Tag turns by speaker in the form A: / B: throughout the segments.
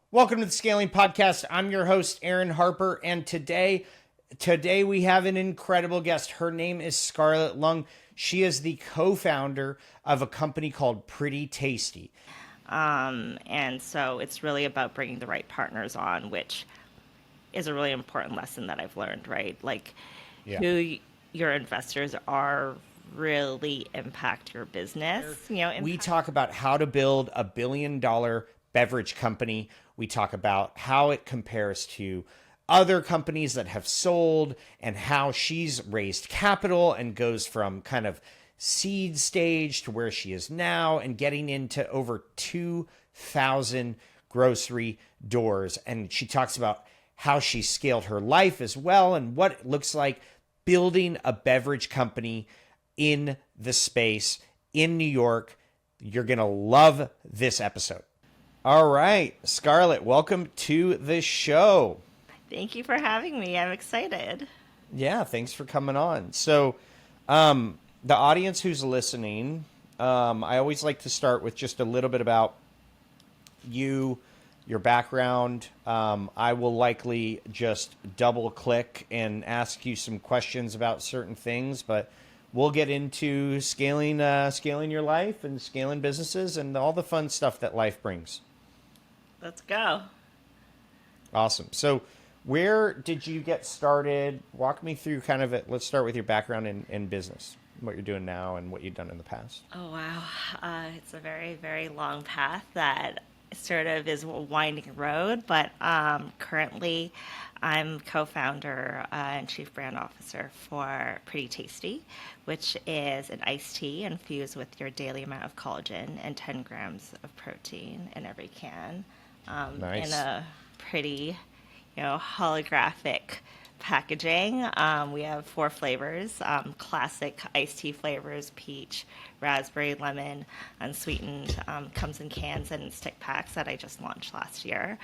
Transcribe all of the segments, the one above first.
A: Welcome to the Scaling Podcast. I'm your host, Aaron Harper, and today we have an incredible guest. Her name is Scarlett Leung. She is the co-founder of a company called Pretty Tasty.
B: And so it's really about bringing the right partners on, which is a really important lesson that I've learned, right? Like
A: Yeah.
B: who your investors are really impact your business.
A: We talk about how to build a $1 billion beverage company. We talk about how it compares to other companies that have sold and how she's raised capital and goes from kind of seed stage to where she is now and getting into over 2,000 grocery doors. And she talks about how she scaled her life as well and what it looks like building a beverage company in the space in New York. You're going to love this episode. All right, Scarlett, welcome to the show.
B: Thank you for having me. I'm excited.
A: Yeah, thanks for coming on. So, the audience who's listening, I always like to start with just a little bit about you, your background. I will likely just double click and ask you some questions about certain things, but we'll get into scaling your life and scaling businesses and all the fun stuff that life brings.
B: Let's go.
A: Awesome. So where did you get started? Walk me through kind of it. Let's start with your background in business, what you're doing now and what you've done in the past.
B: Oh, wow. It's a very, very long path that sort of is a winding road, but currently I'm co-founder and chief brand officer for Pretty Tasty, which is an iced tea infused with your daily amount of collagen and 10 grams of protein in every can.
A: Nice.
B: In a pretty, holographic packaging. We have 4 flavors, classic iced tea flavors, peach, raspberry, lemon, unsweetened, comes in cans and stick packs that I just launched last year.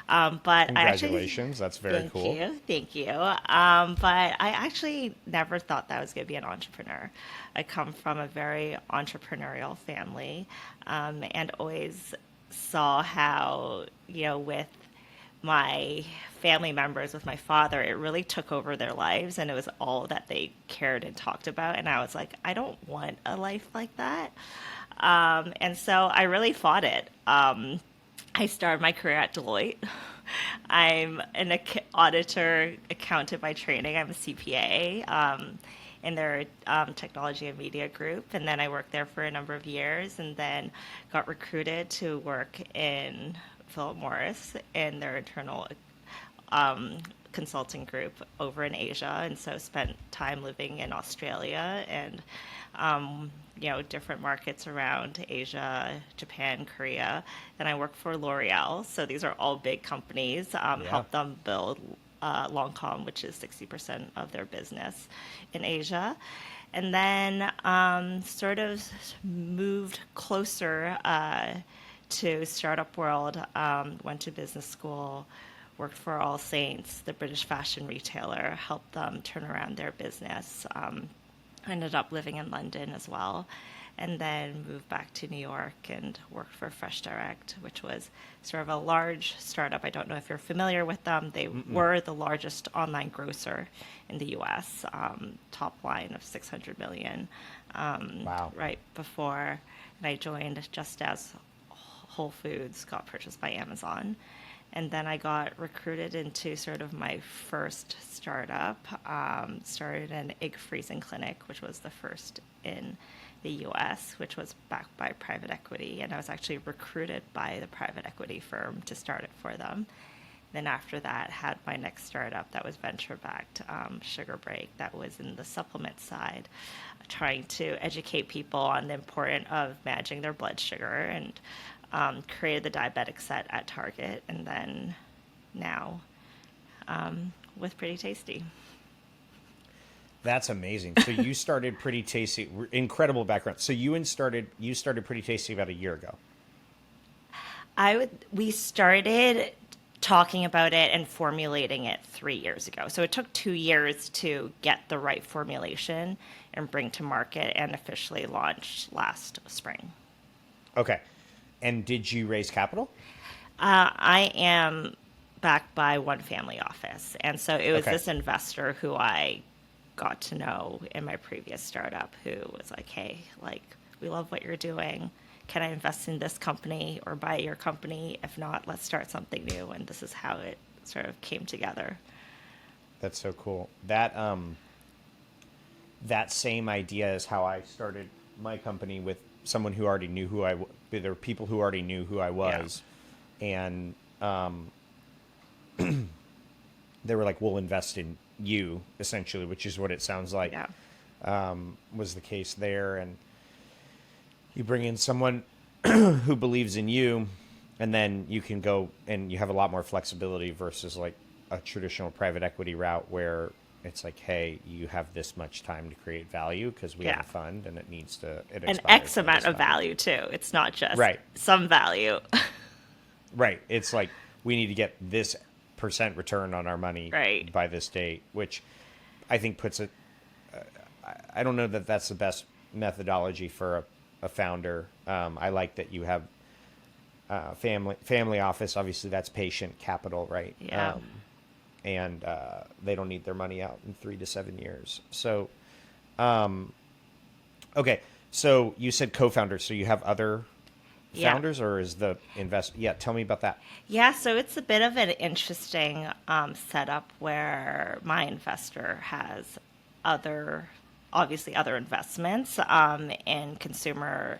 B: But
A: Congratulations, that's very cool.
B: Thank you. But I actually never thought that I was going to be an entrepreneur. I come from a very entrepreneurial family and always saw how, with my family members, with my father, it really took over their lives and it was all that they cared and talked about. And I was like, I don't want a life like that. And so I really fought it. I started my career at Deloitte. I'm an auditor, accountant by training. I'm a CPA in their technology and media group. And then I worked there for a number of years and then got recruited to work in Philip Morris in their internal consulting group over in Asia. And so spent time living in Australia and, different markets around Asia, Japan, Korea. Then I worked for L'Oréal. So these are all big companies, help them build Lancôme, which is 60% of their business in Asia. And then sort of moved closer to startup world, went to business school, worked for AllSaints, the British fashion retailer, helped them turn around their business. Ended up living in London as well, and then moved back to New York and worked for FreshDirect, which was sort of a large startup. I don't know if you're familiar with them. They were the largest online grocer in the U.S., top line of 600 million.
A: Wow.
B: Right before I joined, just as Whole Foods got purchased by Amazon. And then I got recruited into sort of my first startup, started an egg freezing clinic, which was the first in the US, which was backed by private equity. And I was actually recruited by the private equity firm to start it for them. Then after that, had my next startup that was venture-backed, Sugar Break, that was in the supplement side, trying to educate people on the importance of managing their blood sugar, and created the diabetic set at Target, and then now with Pretty Tasty.
A: That's amazing. So you started Pretty Tasty, incredible background. So you started Pretty Tasty about a year ago.
B: We started talking about it and formulating it 3 years ago. So it took 2 years to get the right formulation and bring to market, and officially launched last spring.
A: Okay. And did you raise capital?
B: I am backed by one family office. And so it was
A: Okay.
B: this investor who I got to know in my previous startup who was like, hey, like, we love what you're doing. Can I invest in this company or buy your company? If not, let's start something new. And this is how it sort of came together.
A: That's so cool. That same idea is how I started my company, with someone who already knew who there were people who already knew who I was, and they were like, "We'll invest in you," essentially, which is what it sounds like
B: Yeah.
A: was the case there. And you bring in someone who believes in you, and then you can go and you have a lot more flexibility versus like a traditional private equity route where it's like, hey, you have this much time to create value because we have
B: Yeah.
A: a fund and it
B: An
A: expires
B: X
A: by
B: amount
A: this
B: of
A: time.
B: value too. It's not just
A: Right.
B: some value.
A: Right. It's like we need to get this percent return on our money
B: Right.
A: by this date, which I think puts it. I don't know that that's the best methodology for a founder. I like that you have family office. Obviously, that's patient capital, right?
B: Yeah.
A: And they don't need their money out in 3 to 7 years. So, okay. So you said co-founders. So you have other
B: Yeah.
A: founders, or is the invest? Yeah, tell me about that.
B: Yeah, so it's a bit of an interesting setup where my investor has obviously other investments in consumer,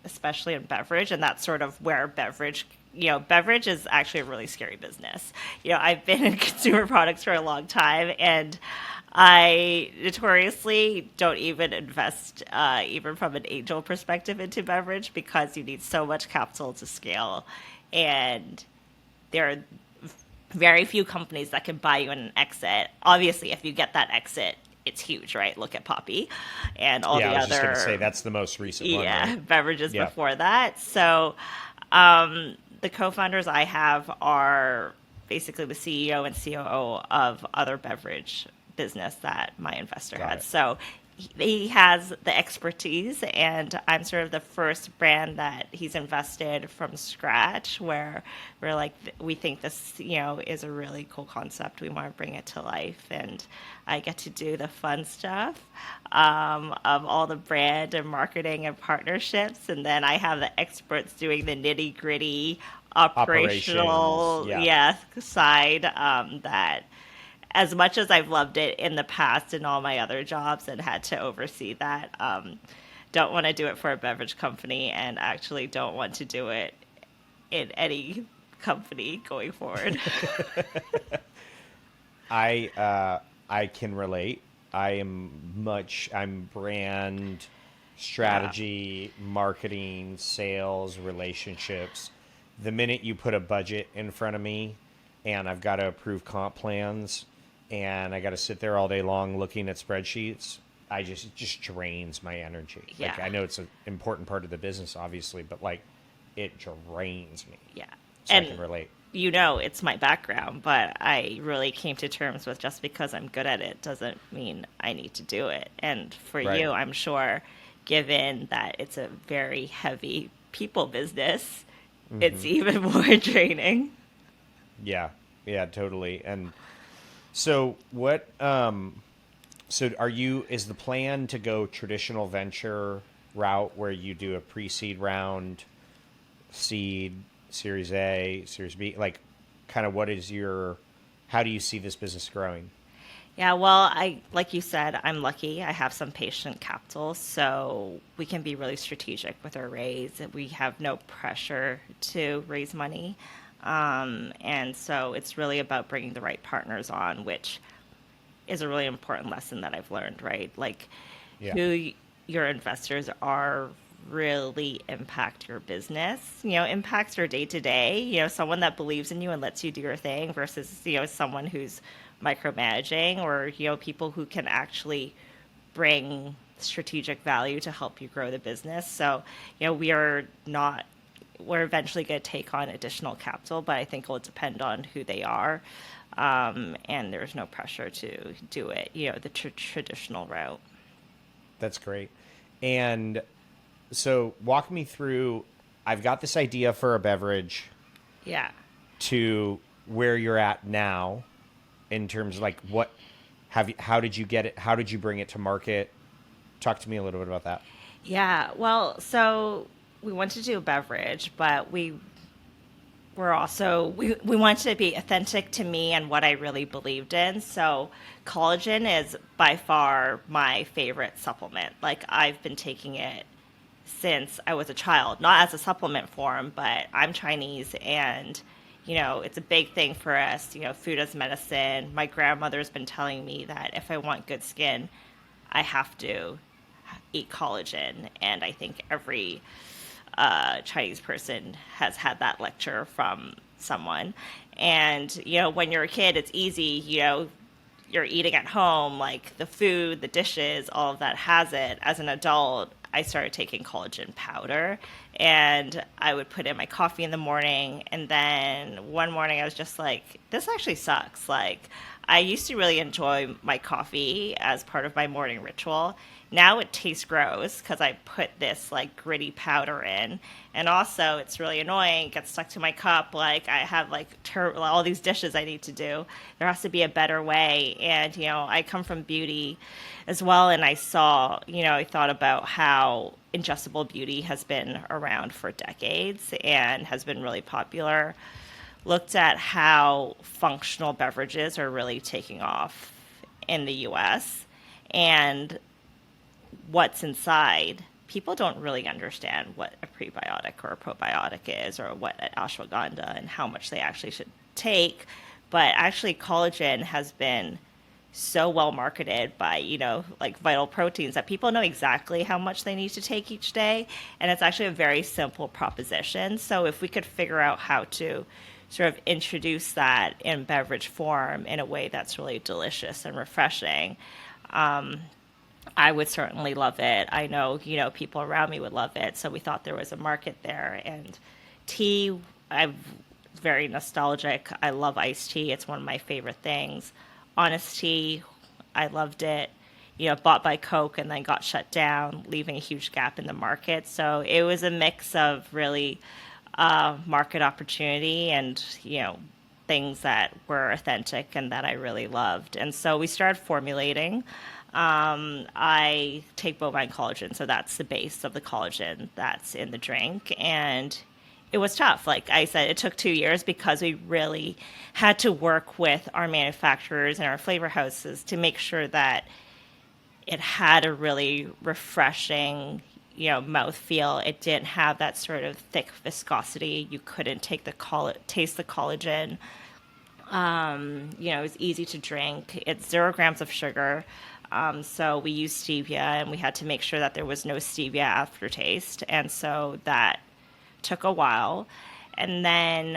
B: especially in beverage, and that's sort of where beverage is actually a really scary business. I've been in consumer products for a long time, and I notoriously don't even invest, even from an angel perspective, into beverage because you need so much capital to scale. And there are very few companies that can buy you an exit. Obviously, if you get that exit, it's huge, right? Look at Poppy and all
A: Yeah,
B: the
A: I was just going to say
B: other
A: that's the most recent one, right?
B: beverages
A: Yeah.
B: before that. So the co-founders I have are basically the CEO and COO of other beverage business that my investor
A: Got
B: had.
A: it.
B: So he has the expertise, and I'm sort of the first brand that he's invested from scratch, where we're like, we think this, is a really cool concept. We want to bring it to life, and I get to do the fun stuff of all the brand and marketing and partnerships, and then I have the experts doing the nitty gritty
A: Operations.
B: operational,
A: Yeah.
B: side that as much as I've loved it in the past in all my other jobs and had to oversee that, don't want to do it for a beverage company, and actually don't want to do it in any company going forward.
A: I can relate. I'm brand
B: Yeah.
A: strategy, marketing, sales, relationships. The minute you put a budget in front of me and I've got to approve comp plans and I got to sit there all day long looking at spreadsheets, it just drains my energy.
B: Yeah.
A: Like I know it's an important part of the business obviously, but like it drains me.
B: Yeah.
A: So I
B: And
A: can relate.
B: it's my background, but I really came to terms with just because I'm good at it doesn't mean I need to do it. And for
A: Right.
B: you, I'm sure, given that it's a very heavy people business, it's even more draining.
A: Yeah, yeah, totally. And so what so is the plan to go traditional venture route where you do a pre-seed round, seed, series A, series B, like kind of how do you see this business growing?
B: Yeah, well, like you said, I'm lucky. I have some patient capital, so we can be really strategic with our raise. We have no pressure to raise money. And so it's really about bringing the right partners on, which is a really important lesson that I've learned, right? Like
A: Yeah.
B: who your investors are really impact your business, impacts your day to day, someone that believes in you and lets you do your thing versus, someone who's micromanaging, or, people who can actually bring strategic value to help you grow the business. So, we're eventually going to take on additional capital, but I think it will depend on who they are. And there's no pressure to do it, the traditional route.
A: That's great. And so walk me through, I've got this idea for a beverage.
B: Yeah.
A: to where you're at now in terms of like how did you get it? How did you bring it to market? Talk to me a little bit about that.
B: Yeah. Well, so we wanted to do a beverage, but we're also we wanted to be authentic to me and what I really believed in. So collagen is by far my favorite supplement. Like I've been taking it since I was a child, not as a supplement form, but I'm Chinese and it's a big thing for us, food as medicine. My grandmother's been telling me that if I want good skin, I have to eat collagen. And I think every Chinese person has had that lecture from someone. And, when you're a kid, it's easy, you're eating at home, like the food, the dishes, all of that has it. As an adult, I started taking collagen powder and I would put in my coffee in the morning. And then one morning I was just like, this actually sucks. Like, I used to really enjoy my coffee as part of my morning ritual. Now it tastes gross because I put this like gritty powder in. And also it's really annoying. It gets stuck to my cup. Like I have like all these dishes I need to do. There has to be a better way. And, I come from beauty as well. And I saw, I thought about how ingestible beauty has been around for decades and has been really popular. Looked at how functional beverages are really taking off in the US and what's inside. People don't really understand what a prebiotic or a probiotic is or what ashwagandha and how much they actually should take. But actually collagen has been so well marketed by, like Vital Proteins that people know exactly how much they need to take each day. And it's actually a very simple proposition. So if we could figure out how to sort of introduce that in beverage form in a way that's really delicious and refreshing, I would certainly love it. I know, people around me would love it. So we thought there was a market there. And tea, I'm very nostalgic. I love iced tea. It's one of my favorite things. Honest tea, I loved it. Bought by Coke and then got shut down, leaving a huge gap in the market. So it was a mix of really market opportunity and, things that were authentic and that I really loved. And so we started formulating. I take bovine collagen, so that's the base of the collagen that's in the drink. And it was tough. Like I said, it took 2 years because we really had to work with our manufacturers and our flavor houses to make sure that it had a really refreshing, mouthfeel. It didn't have that sort of thick viscosity. You couldn't taste the collagen. It was easy to drink. It's 0 grams of sugar. So we used stevia, and we had to make sure that there was no stevia aftertaste. And so that took a while. And then,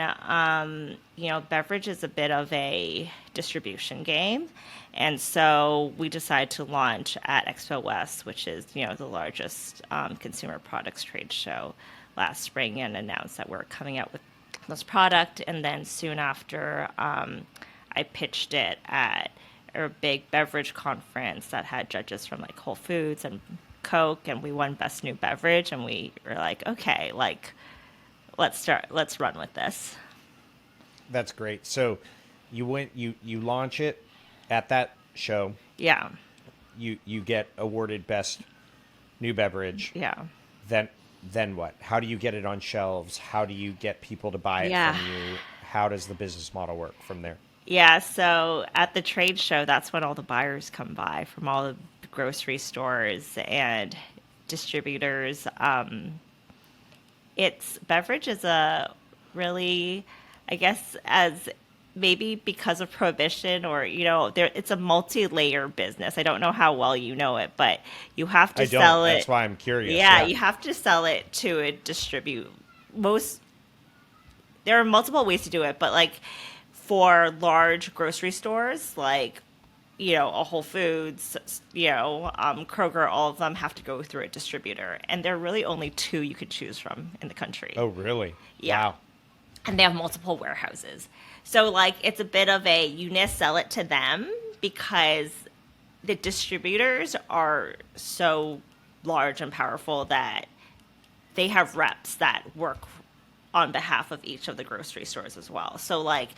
B: beverage is a bit of a distribution game. And so we decided to launch at Expo West, which is, the largest consumer products trade show last spring, and announced that we're coming out with this product. And then soon after, I pitched it at a big beverage conference that had judges from like Whole Foods and Coke, and we won Best New Beverage. And we were like, okay, like, let's run with this.
A: That's great. So you launch it at that show.
B: Yeah.
A: You get awarded Best New Beverage.
B: Yeah.
A: Then what? How do you get it on shelves? How do you get people to buy it from you? How does the business model work from there?
B: Yeah, so at the trade show, that's when all the buyers come by from all the grocery stores and distributors. Beverage is a really, I guess, as maybe because of prohibition or, it's a multi-layer business. I don't know how well you know it, but you have to sell it.
A: That's why I'm curious.
B: Yeah, you have to sell it to a there are multiple ways to do it, but like for large grocery stores, like, a Whole Foods, Kroger, all of them have to go through a distributor. And there are really only 2 you could choose from in the country.
A: Oh, really?
B: Yeah.
A: Wow.
B: And they have multiple warehouses. So, like, it's a bit of you sell it to them because the distributors are so large and powerful that they have reps that work on behalf of each of the grocery stores as well. So like,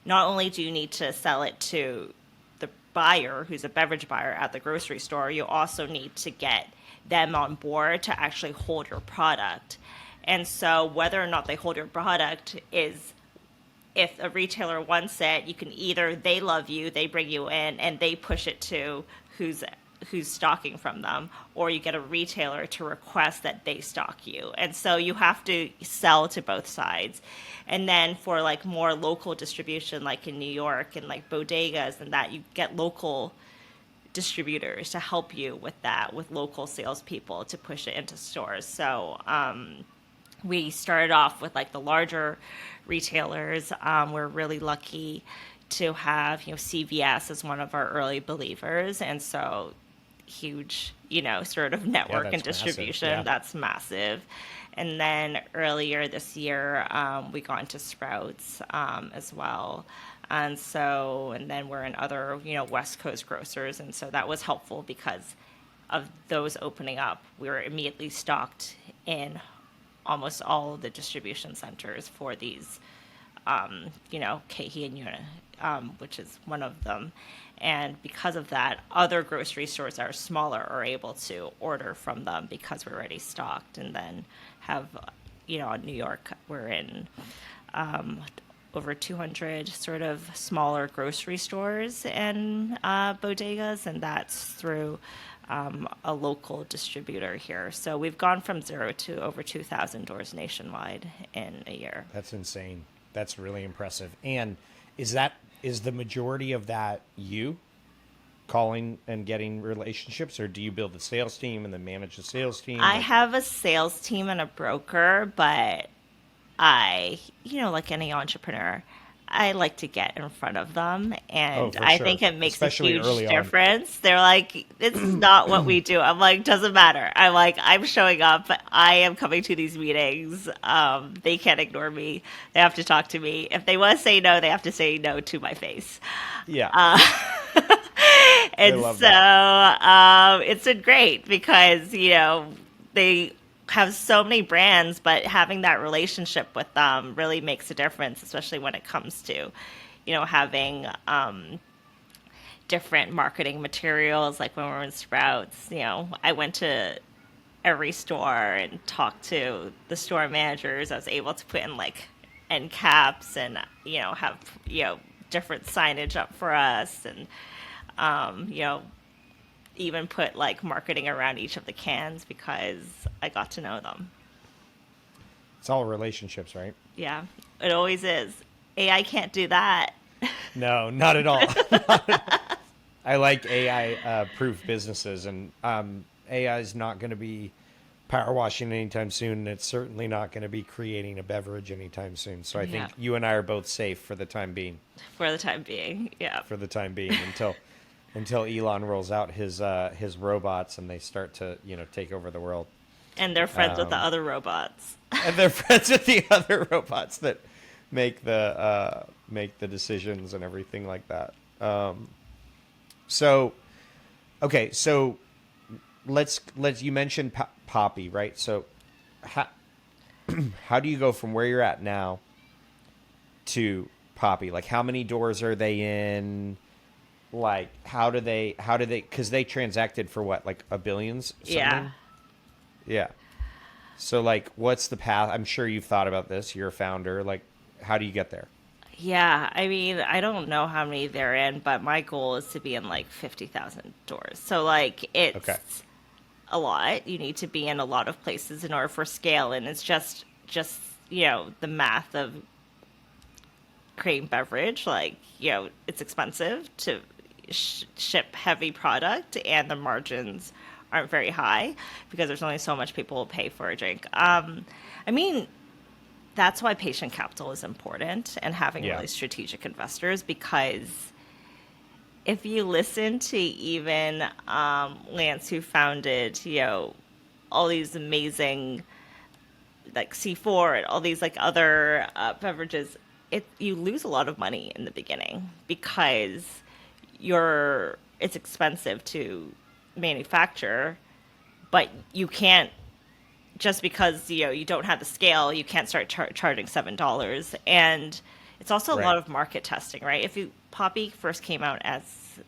B: not only do you need to sell it to the buyer who's a beverage buyer at the grocery store, you also need to get them on board to actually hold your product. And so whether or not they hold your product is, if a retailer wants it, you can either, they love you, they bring you in, and they push it to who's stocking from them, or you get a retailer to request that they stock you. And so you have to sell to both sides. And then for like more local distribution, like in New York and like bodegas and that, you get local distributors to help you with that, with local salespeople to push it into stores. So we started off with like the larger retailers. We're really lucky to have, CVS as one of our early believers. And so huge, sort of network and distribution.
A: Massive. Yeah.
B: That's massive. And then earlier this year, we got into Sprouts as well. And then we're in other, West Coast grocers. And so that was helpful because of those opening up. We were immediately stocked in almost all of the distribution centers for these, Kehi and Yuna, which is one of them. And because of that, other grocery stores that are smaller are able to order from them because we're already stocked. And then have, in New York, we're in over 200 sort of smaller grocery stores and bodegas, and that's through a local distributor here. So we've gone from 0 to over 2,000 doors nationwide in a year.
A: That's insane. That's really impressive. And is the majority of that you calling and getting relationships, or do you build a sales team and then manage the sales team?
B: I have a sales team and a broker, but I, like any entrepreneur, I like to get in front of them, and I think it makes
A: especially
B: a huge
A: difference.
B: They're like, it's not what we do. I'm like, doesn't matter. I'm like, I'm showing up. I am coming to these meetings. They can't ignore me. They have to talk to me. If they want to say no, they have to say no to my face.
A: Yeah.
B: And so it's been great because, they have so many brands, but having that relationship with them really makes a difference, especially when it comes to, having different marketing materials. Like when we were in Sprouts, I went to every store and talked to the store managers. I was able to put in like end caps and, have, different signage up for us, and, even put like marketing around each of the cans because I got to know them.
A: It's all relationships, right?
B: Yeah, it always is. AI can't do that.
A: No, not at all. I like AI proof businesses, and AI is not going to be power washing anytime soon, and it's certainly not going to be creating a beverage anytime soon. So I think you and I are both safe for the time being.
B: For the time being, yeah.
A: For the time being, until Elon rolls out his robots and they start to take over the world.
B: And they're friends with the other robots.
A: And they're friends with the other robots that make the decisions and everything like that. So let's you mentioned Poppy, right? So how do you go from where you're at now to Poppy? Like, how many doors are they in? Like, how do they, because they transacted for what, like a billions? Something? Yeah. So, like, what's the path? I'm sure you've thought about this. You're a founder. Like, how do you get there?
B: Yeah, I mean, I don't know how many they're in, but my goal is to be in like 50,000 doors. So, like, it's a lot. You need to be in a lot of places in order for scale. And it's just the math of creating beverage. Like, it's expensive to ship heavy product, and the margins aren't very high because there's only so much people will pay for a drink. I mean, that's why patient capital is important, and having really strategic investors, because if you listen to even Lance, who founded, all these amazing, like C4 and all these like other beverages, you lose a lot of money in the beginning because it's expensive to manufacture, but you can't just because you don't have the scale, you can't start charging $7. And it's also a lot
A: Right.
B: of market testing, right? Poppy first came out as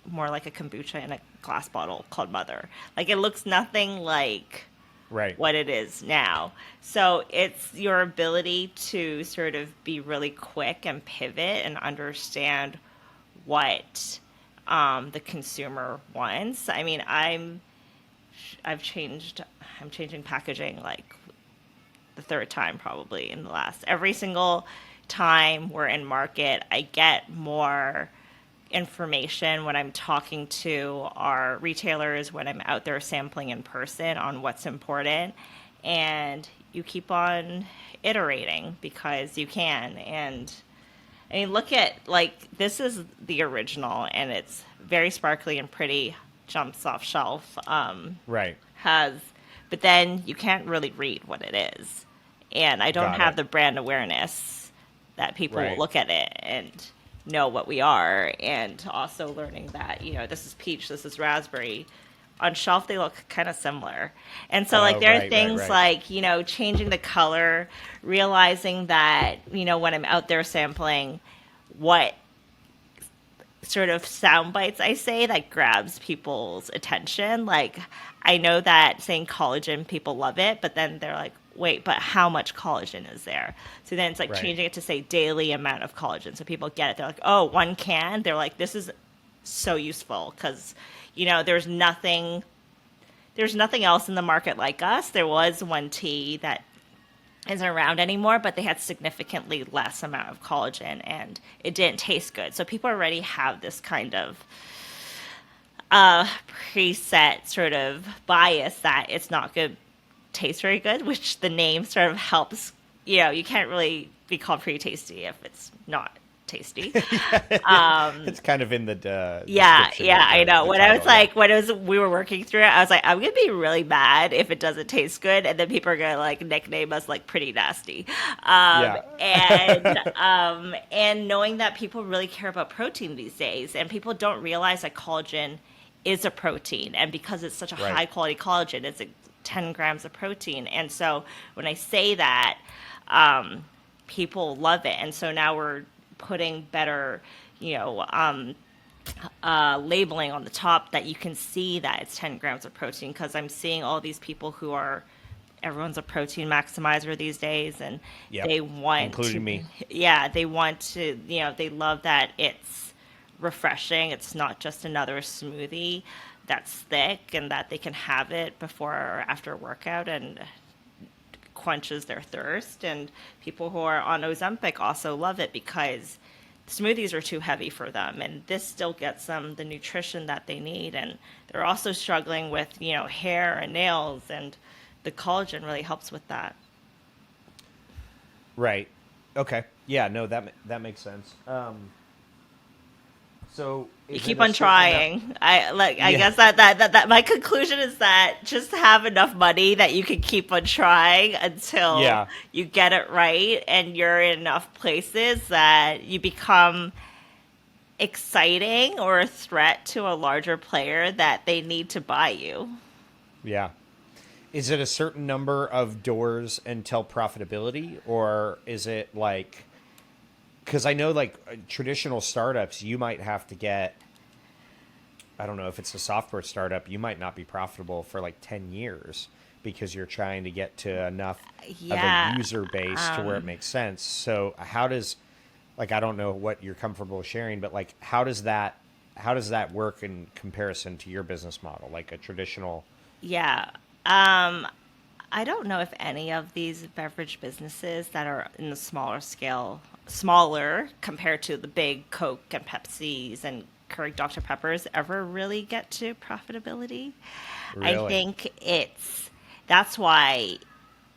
B: more like a kombucha in a glass bottle called Mother. Like it looks nothing like
A: Right.
B: what it is now. So it's your ability to sort of be really quick and pivot and understand what the consumer wants. I mean, I'm changing packaging like the third time probably in the last. Every single time we're in market, I get more information when I'm talking to our retailers, when I'm out there sampling in person on what's important. And you keep on iterating because you can. And I mean, look at, like, this is the original, and it's very sparkly and pretty, jumps off shelf.
A: Right.
B: But then you can't really read what it is. And I don't
A: Got
B: have
A: it.
B: the brand awareness that people
A: Right.
B: will look at it and know what we are. And also learning that, this is peach, this is raspberry. On shelf, they look kind of similar. And so, like,
A: Oh,
B: there are
A: right,
B: things
A: right.
B: like, changing the color, realizing that, when I'm out there sampling, what sort of sound bites I say that grabs people's attention. Like, I know that saying collagen, people love it, but then they're like, wait, but how much collagen is there? So then it's like
A: Right.
B: changing it to say daily amount of collagen. So people get it. They're like, oh, 1 can. They're like, this is so useful because, there's nothing else in the market like us. There was one tea that isn't around anymore, but they had significantly less amount of collagen and it didn't taste good. So people already have this kind of preset sort of bias that it's not good, taste very good, which the name sort of helps. You can't really be called pretty tasty if it's not tasty.
A: It's kind of in the
B: Yeah,
A: description
B: yeah,
A: of
B: I know.
A: the
B: When I was
A: title, yeah.
B: like, we were working through it, I was like, I'm gonna be really mad if it doesn't taste good, and then people are gonna like nickname us like pretty nasty.
A: Yeah.
B: And knowing that people really care about protein these days, and people don't realize that collagen is a protein, and because it's such a
A: Right.
B: high quality collagen, it's 10 grams of protein, and so when I say that, people love it, and so now we're putting better, labeling on the top that you can see that it's 10 grams of protein, because I'm seeing all these people who are, everyone's a protein maximizer these days, and
A: Yep.
B: they want
A: Including
B: to,
A: me.
B: yeah, they want to, they love that it's refreshing. It's not just another smoothie that's thick, and that they can have it before or after a workout and quenches their thirst. And people who are on Ozempic also love it because smoothies are too heavy for them, and this still gets them the nutrition that they need. And they're also struggling with hair and nails, and the collagen really helps with that.
A: Right. Okay. Yeah. No, that makes sense. So
B: You
A: is
B: keep
A: it a
B: on
A: certain amount-
B: trying. I
A: Yeah.
B: guess that my conclusion is that just have enough money that you can keep on trying until
A: Yeah.
B: you get it right, and you're in enough places that you become exciting or a threat to a larger player that they need to buy you.
A: Yeah. Is it a certain number of doors until profitability, or is it like? Because I know, like, traditional startups, you might have to get, I don't know, if it's a software startup, you might not be profitable for like 10 years because you're trying to get to enough of
B: Yeah,
A: a user base to where it makes sense. So how does, like, I don't know what you're comfortable sharing, but like, how does that work in comparison to your business model, like a traditional?
B: Yeah. I don't know if any of these beverage businesses that are in the smaller compared to the big Coke and Pepsis and Keurig Dr. Peppers ever really get to profitability. I
A: Really?
B: think that's why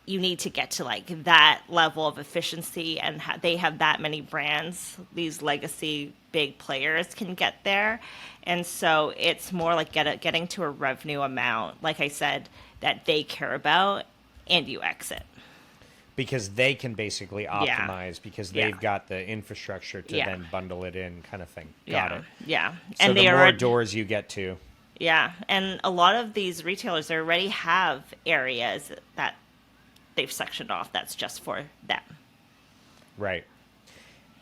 B: you need to get to like that level of efficiency, and they have that many brands. These legacy big players can get there, and so it's more like getting to a revenue amount, like I said, that they care about, and you exit.
A: Because they can basically
B: Yeah.
A: optimize because
B: Yeah.
A: they've got the infrastructure to
B: Yeah.
A: then bundle it in, kind of thing. Got
B: Yeah,
A: it.
B: yeah,
A: So
B: and
A: the
B: they
A: more
B: are.
A: doors you get to,
B: Yeah, and a lot of these retailers, they already have areas that they've sectioned off that's just for them.
A: Right.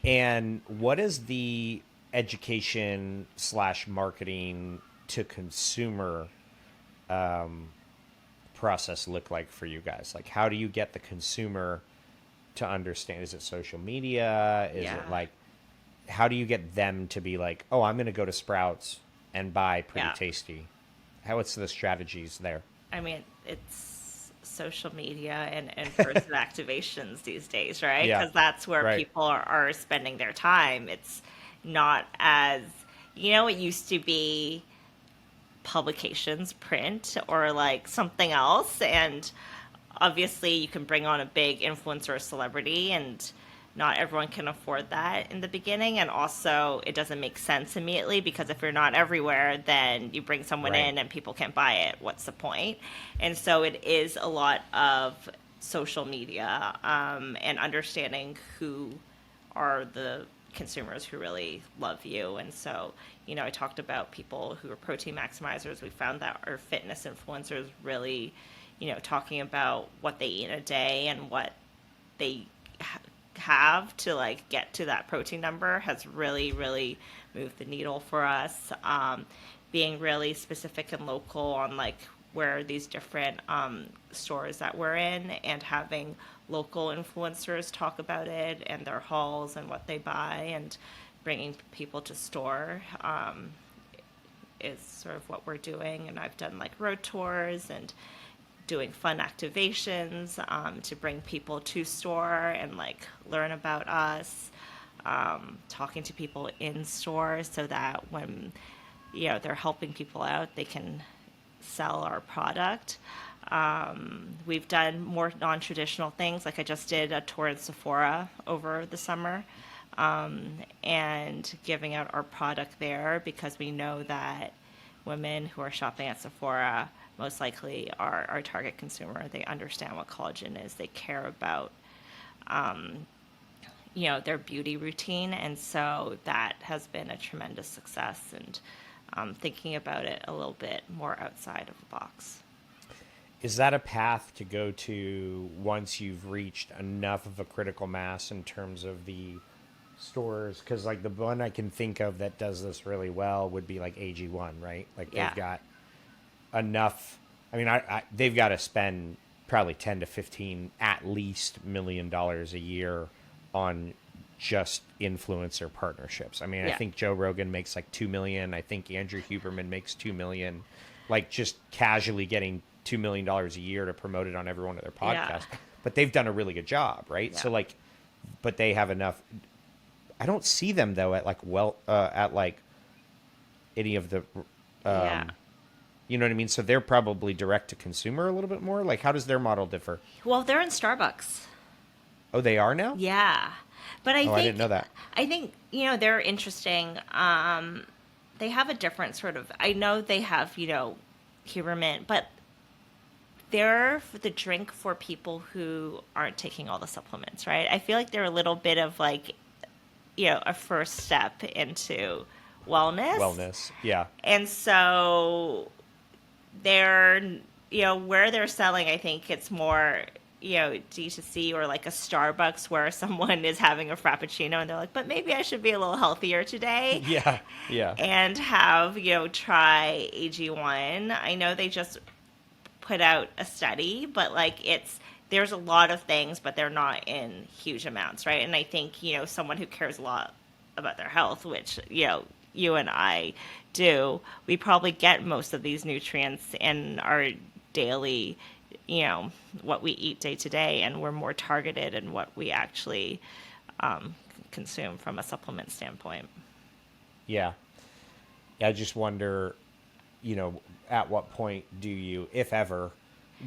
A: And what is the education / marketing to consumer process look like for you guys? Like, how do you get the consumer to understand? Is it social media? Is it like, how do you get them to be like, oh, I'm going to go to Sprouts and buy Pretty Tasty? What's the strategies there?
B: I mean, it's social media and person activations these days, right? Because that's where people are spending their time. It's not as, it used to be publications, print, or like something else. And obviously you can bring on a big influencer or celebrity, and not everyone can afford that in the beginning. And also it doesn't make sense immediately, because if you're not everywhere, then you bring someone in and people can't buy it. What's the point? And so it is a lot of social media, and understanding who are the consumers who really love you. And so, I talked about people who are protein maximizers. We found that our fitness influencers really, talking about what they eat in a day and what they have to like get to that protein number has really, really moved the needle for us. Being really specific and local on like where these different stores that we're in, and having local influencers talk about it and their hauls and what they buy, and bringing people to store is sort of what we're doing. And I've done like road tours and doing fun activations to bring people to store and like learn about us, talking to people in store so that when they're helping people out, they can sell our product. We've done more non-traditional things. Like I just did a tour in Sephora over the summer, and giving out our product there, because we know that women who are shopping at Sephora most likely are our target consumer. They understand what collagen is. They care about, their beauty routine. And so that has been a tremendous success, and thinking about it a little bit more outside of the box.
A: Is that a path to go to once you've reached enough of a critical mass in terms of the stores? Because like the one I can think of that does this really well would be like AG1, right? Like they've got enough. I mean, they've got to spend probably 10 to 15 at least $1 million a year on just influencer partnerships. I mean, I think Joe Rogan makes like $2 million. I think Andrew Huberman makes $2 million. Like just casually getting $2 million a year to promote it on every one of their podcasts. But they've done a really good job, right? So like, but they have enough. I don't see them though at like at like any of the you know what I mean? So they're probably direct to consumer a little bit more. Like, how does their model differ?
B: Well, they're in Starbucks.
A: Oh, they are now?
B: Yeah. But I
A: didn't know that.
B: I think, they're interesting. They have a different sort of, I know they have, Huberman, but they're the drink for people who aren't taking all the supplements, right? I feel like they're a little bit of like, a first step into wellness.
A: Wellness, yeah.
B: And so they're, where they're selling, I think it's more, D2C, or like a Starbucks where someone is having a Frappuccino and they're like, but maybe I should be a little healthier today.
A: Yeah.
B: And have, try AG1. I know they just put out a study, but like there's a lot of things, but they're not in huge amounts, right? And I think, someone who cares a lot about their health, which, you and I do, we probably get most of these nutrients in our daily, what we eat day to day, and we're more targeted in what we actually consume from a supplement standpoint.
A: Yeah. I just wonder, at what point do you, if ever,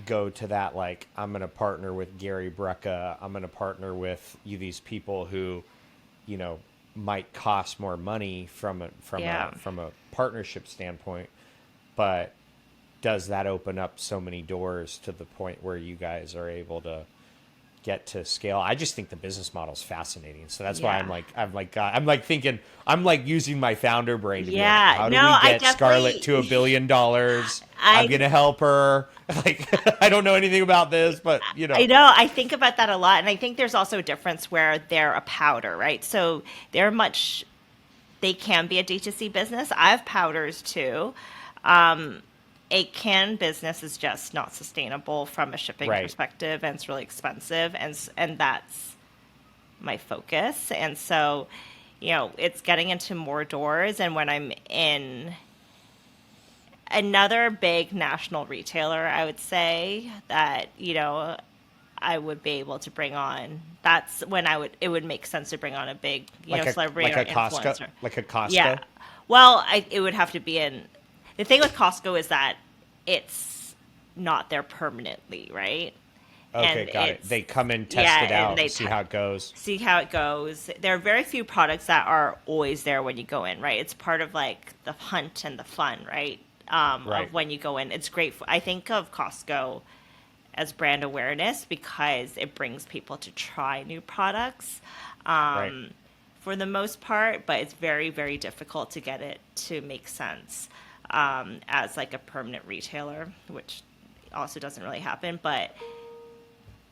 A: go to that, like, I'm going to partner with Gary Brecka, I'm going to partner with these people who, might cost more money from a partnership standpoint, but does that open up so many doors to the point where you guys are able to get to scale? I just think the business model is fascinating, so that's why I'm like using my founder brain to be like, how do we get Scarlett to $1 billion? I'm gonna help her. Like, I don't know anything about this, but you
B: I
A: know.
B: know. I think about that a lot, and I think there's also a difference where they're a powder, right? So they're much. They can be a D2C business. I have powders too. A can business is just not sustainable from a shipping
A: Right.
B: perspective, and it's really expensive, and that's my focus. And so, it's getting into more doors. And when I'm in another big national retailer, I would say that, I would be able to bring on. That's when it would make sense to bring on a big, celebrity or
A: Like a Costco,
B: influencer.
A: like a Costco.
B: Yeah. Well, it would have to be in. The thing with Costco is that it's not there permanently, right?
A: Okay,
B: And
A: got it.
B: it's
A: They come in, test
B: yeah,
A: it
B: and
A: out,
B: they
A: and see how it goes.
B: see how it goes. There are very few products that are always there when you go in, right? It's part of like the hunt and the fun, right?
A: Right.
B: Of when you go in. It's great. I think of Costco as brand awareness because it brings people to try new products
A: Right.
B: for the most part, but it's very, very difficult to get it to make sense as like a permanent retailer, which also doesn't really happen. But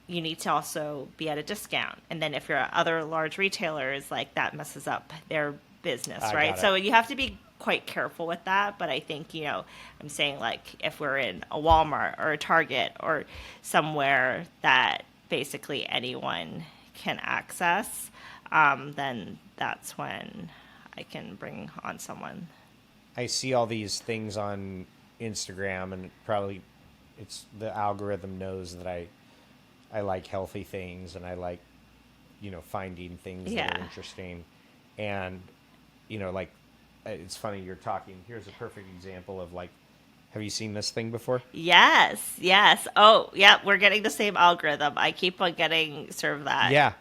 B: you need to also be at a discount. And then if you're at other large retailers, like that messes up their business,
A: I
B: right?
A: got
B: So
A: it.
B: you have to be quite careful with that. But I think, I'm saying like if we're in a Walmart or a Target or somewhere that basically anyone can access, then that's when I can bring on someone.
A: I see all these things on Instagram, and probably it's the algorithm knows that I like healthy things, and I like, finding things that are
B: Yeah.
A: interesting. And, like, it's funny you're talking. Here's a perfect example of like, have you seen this thing before?
B: Yes, yes. Oh, yeah, we're getting the same algorithm. I keep on getting served that.
A: Yeah.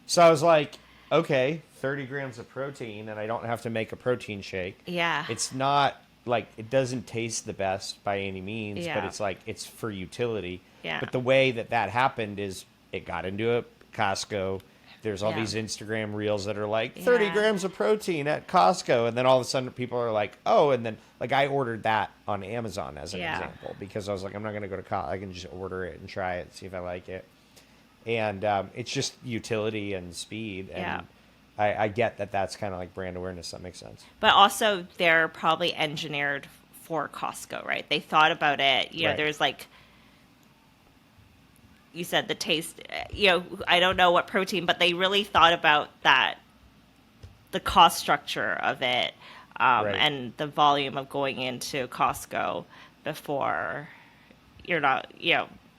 A: So I was like, okay, 30 grams of protein, and I don't have to make a protein shake.
B: Yeah.
A: It's not like, it doesn't taste the best by any means, but
B: Yeah.
A: it's like, it's for utility.
B: Yeah.
A: But the way that happened is it got into a Costco. There's all
B: Yeah.
A: these Instagram reels that are like 30
B: Yeah.
A: grams of protein at Costco. And then all of a sudden people are like, oh, and then like I ordered that on Amazon as an
B: Yeah.
A: example, because I was like, I'm not going to go to Costco. I can just order it and try it, see if I like it. And it's just utility and speed. And
B: Yeah.
A: I get that that's kind of like brand awareness. That makes sense.
B: But also, they're probably engineered for Costco, right? They thought about it.
A: Right.
B: There's like, you said the taste, I don't know what protein, but they really thought about that, the cost structure of it,
A: Right.
B: and the volume of going into Costco before you're not,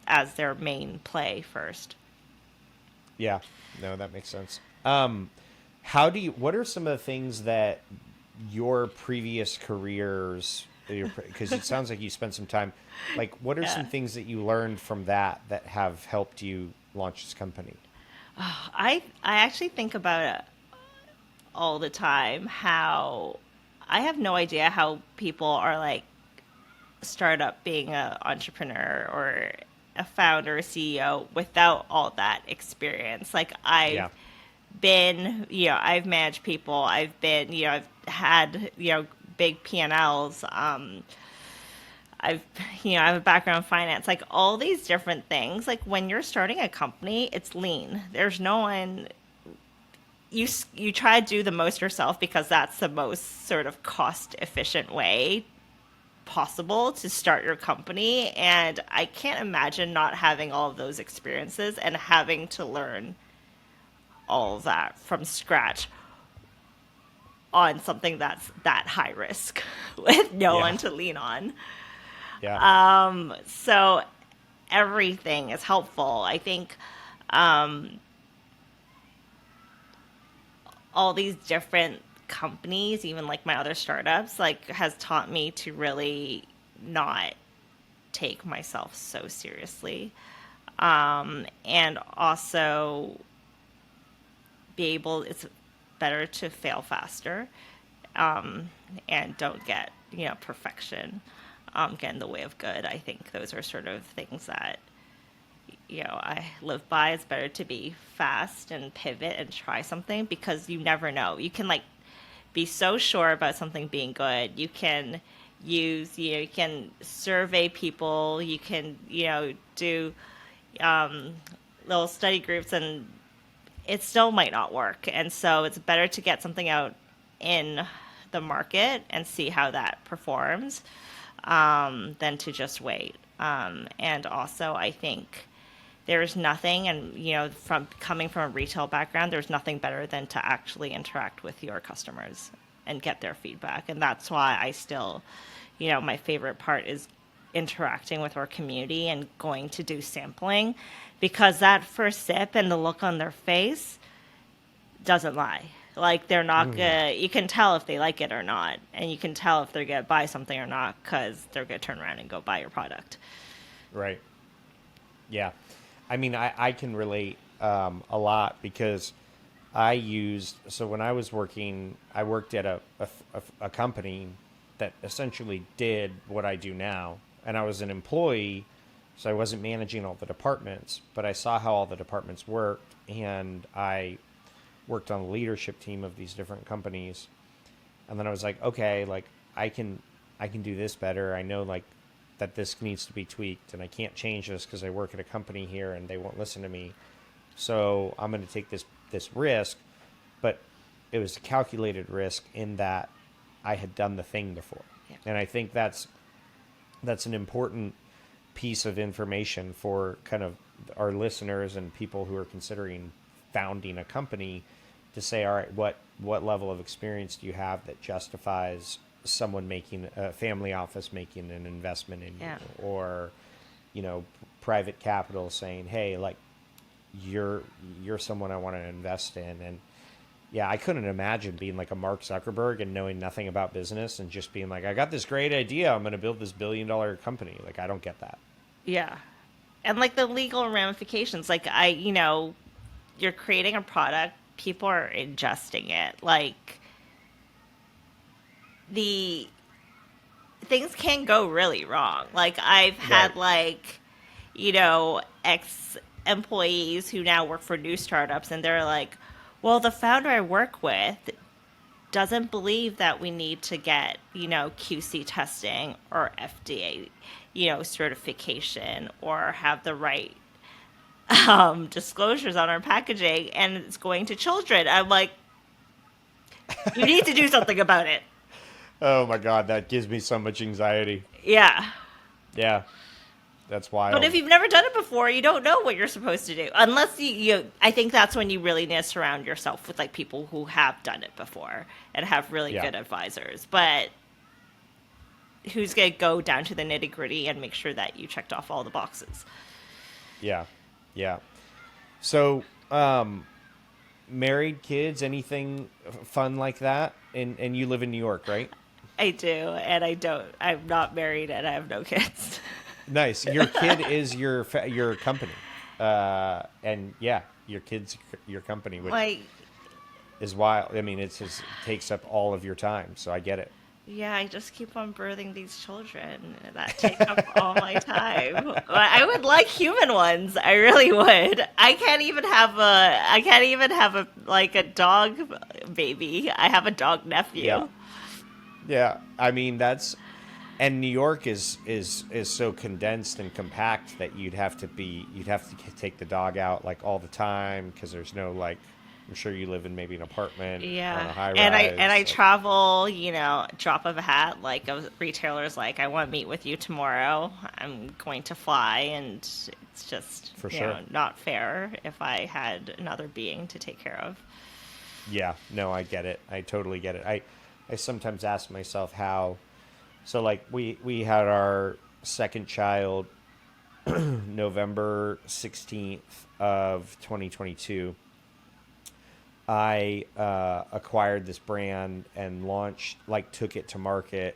B: as their main play first.
A: Yeah, no, that makes sense. What are some of the things that your previous careers, because it sounds like you spent some time, like what are some
B: Yeah.
A: things that you learned from that have helped you launch this company?
B: I actually think about it all the time how I have no idea how people are like start up being an entrepreneur or a founder, a CEO without all that experience. Like
A: Yeah,
B: I've managed people. I've been, I've had, big P&Ls. I have a background in finance, like all these different things. Like when you're starting a company, it's lean. There's no one. You try to do the most yourself because that's the most sort of cost efficient way possible to start your company. And I can't imagine not having all of those experiences and having to learn all of that from scratch on something that's that high risk with no
A: Yeah.
B: one to lean on.
A: yeah,
B: So everything is helpful. I think all these different companies, even like my other startups, like has taught me to really not take myself so seriously. And also it's better to fail faster, and don't get, perfection, get in the way of good. I think those are sort of things that, I live by. It's better to be fast and pivot and try something because you never know. You can like be so sure about something being good. You can use, you can survey people, you can, do little study groups, and it still might not work. And so it's better to get something out in the market and see how that performs, than to just wait. And also, I think there's nothing, and from coming from a retail background, there's nothing better than to actually interact with your customers and get their feedback. And that's why I still, my favorite part is interacting with our community and going to do sampling, because that first sip and the look on their face doesn't lie. Like, they're not gonna, you can tell if they like it or not, and you can tell if they're gonna buy something or not, because they're gonna turn around and go buy your product.
A: Right. Yeah. I mean, I can relate a lot, because so when I was working, I worked at a company that essentially did what I do now. And I was an employee, so I wasn't managing all the departments, but I saw how all the departments worked, and I worked on the leadership team of these different companies. And then I was like, okay, like I can do this better. I know like that this needs to be tweaked, and I can't change this because I work at a company here and they won't listen to me. So I'm going to take this risk, but it was a calculated risk in that I had done the thing before.
B: Yeah.
A: And I think that's an important piece of information for kind of our listeners and people who are considering founding a company, to say, all right, what level of experience do you have that justifies someone making a family office making an investment in you, or private capital saying, hey, like you're someone I want to invest in. And yeah, I couldn't imagine being like a Mark Zuckerberg and knowing nothing about business and just being like, I got this great idea, I'm going to build this $1 billion company. Like, I don't get that.
B: Yeah. And like the legal ramifications, like you're creating a product, people are ingesting it. Like, the things can go really wrong. Like, I've had ex employees who now work for new startups, and they're like, well, the founder I work with doesn't believe that we need to get, QC testing or FDA, certification, or have the right disclosures on our packaging, and it's going to children. I'm like, you need to do something about it.
A: Oh my God, that gives me so much anxiety.
B: Yeah.
A: Yeah. That's wild.
B: But if you've never done it before, you don't know what you're supposed to do. Unless I think that's when you really need to surround yourself with like people who have done it before and have really good advisors. But who's going to go down to the nitty gritty and make sure that you checked off all the boxes?
A: Yeah. Yeah. So, married, kids, anything fun like that? And you live in New York, right?
B: I do. And I'm not married, and I have no kids.
A: Nice. Your kid is your company, and yeah, your kid's your company, which is wild. I mean, it takes up all of your time, so I get it.
B: Yeah, I just keep on birthing these children that take up all my time. I would like human ones. I really would. I can't even have a dog baby. I have a dog nephew.
A: Yeah. I mean, and New York is so condensed and compact that you'd have to take the dog out like all the time, because there's no like, I'm sure you live in maybe an apartment on a high rise.
B: And I travel, drop of a hat. Like, a retailer's like, I want to meet with you tomorrow. I'm going to fly, and it's just
A: for sure
B: not fair if I had another being to take care of.
A: Yeah, no, I get it. I totally get it. I sometimes ask myself how. So like we had our second child November 16th of 2022. I acquired this brand and took it to market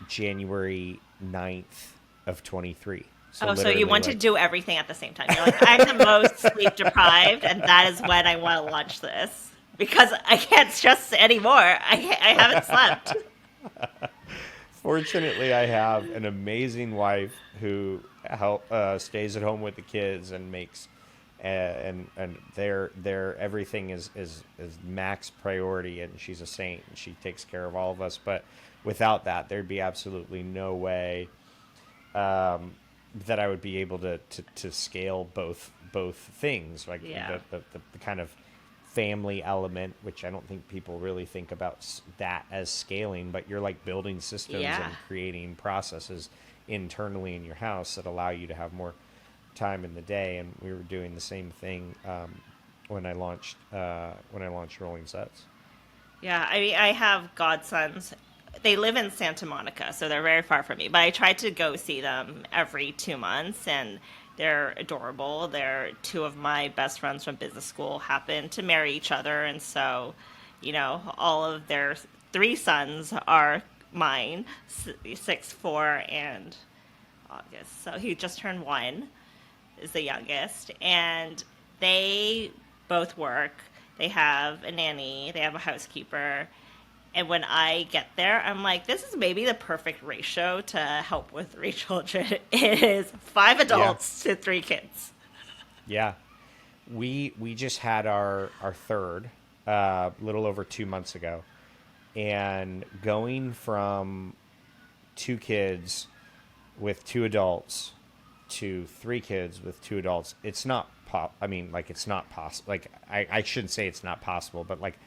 A: January 9th of 23.
B: So you want to do everything at the same time. You're like, I'm the most sleep deprived, and that is when I want to launch this, because I can't stress anymore. I haven't slept.
A: Fortunately, I have an amazing wife who stays at home with the kids and makes and their everything is max priority, and she's a saint and she takes care of all of us. But without that, there'd be absolutely no way that I would be able to scale both things, like
B: Yeah.
A: the kind of family element, which I don't think people really think about that as scaling, but you're like building systems
B: Yeah.
A: and creating processes internally in your house that allow you to have more time in the day. And we were doing the same thing when I launched Rolling Sets.
B: Yeah, I mean, I have godsons. They live in Santa Monica, so they're very far from me. But I try to go see them every 2 months, and they're adorable. They're two of my best friends from business school happen to marry each other, and so, all of their three sons are mine, 6, 4, and August. So he just turned 1, is the youngest, and they both work. They have a nanny, they have a housekeeper. And when I get there, I'm like, this is maybe the perfect ratio to help with 3 children. It is 5 adults to 3 kids.
A: Yeah. We just had our third little over 2 months ago. And going from 2 kids with 2 adults to 3 kids with 2 adults, it's not it's not possible. Like, I shouldn't say it's not possible, but like,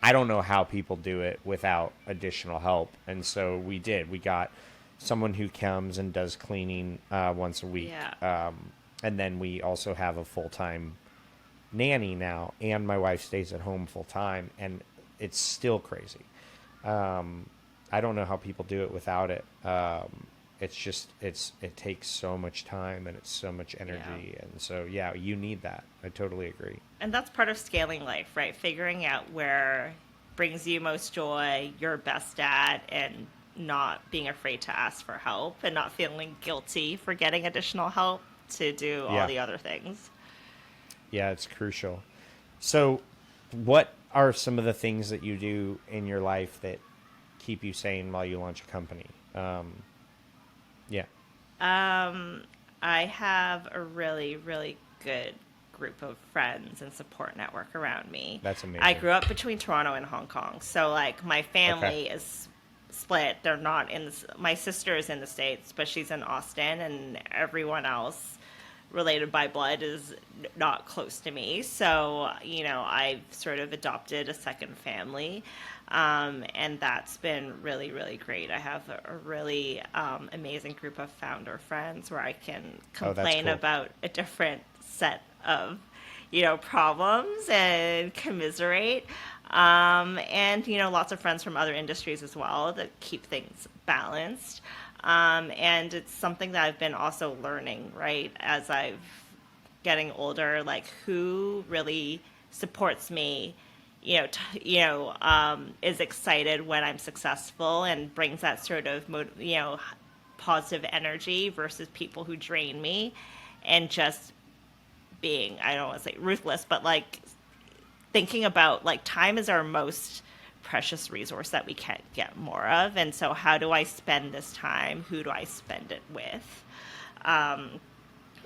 A: I don't know how people do it without additional help. And so we did. We got someone who comes and does cleaning once a week.
B: Yeah.
A: And then we also have a full-time nanny now, and my wife stays at home full-time, and it's still crazy. I don't know how people do it without it. It takes so much time, and it's so much energy.
B: Yeah.
A: And so, yeah, you need that. I totally agree.
B: And that's part of scaling life, right? Figuring out where brings you most joy, you're best at, and not being afraid to ask for help and not feeling guilty for getting additional help to do all the other things.
A: Yeah, it's crucial. So what are some of the things that you do in your life that keep you sane while you launch a company?
B: I have a really, really good group of friends and support network around me.
A: That's amazing.
B: I grew up between Toronto and Hong Kong, so like my family is split. They're not in my sister is in the States, but she's in Austin, and everyone else related by blood is not close to me. So, I've sort of adopted a second family. And that's been really, really great. I have a really amazing group of founder friends where I can complain about a different set of, problems and commiserate. And, lots of friends from other industries as well that keep things balanced. And it's something that I've been also learning, right, as I've getting older, like who really supports me, is excited when I'm successful and brings that sort of, positive energy versus people who drain me and just being, I don't want to say ruthless, but like thinking about like time is our most precious resource that we can't get more of. And so how do I spend this time? Who do I spend it with?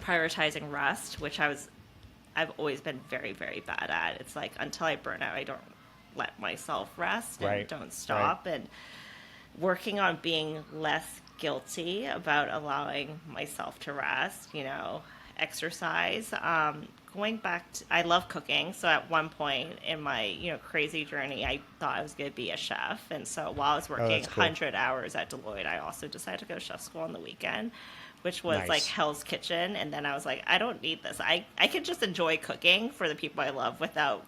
B: Prioritizing rest, which I've always been very, very bad at. It's like until I burn out, I don't let myself rest and don't stop. And working on being less guilty about allowing myself to rest, exercise. Going back to, I love cooking. So at one point in my, crazy journey, I thought I was going to be a chef. And so while I was working 100 hours at Deloitte, I also decided to go to chef school on the weekend, which was like Hell's Kitchen. And then I was like, I don't need this. I can just enjoy cooking for the people I love without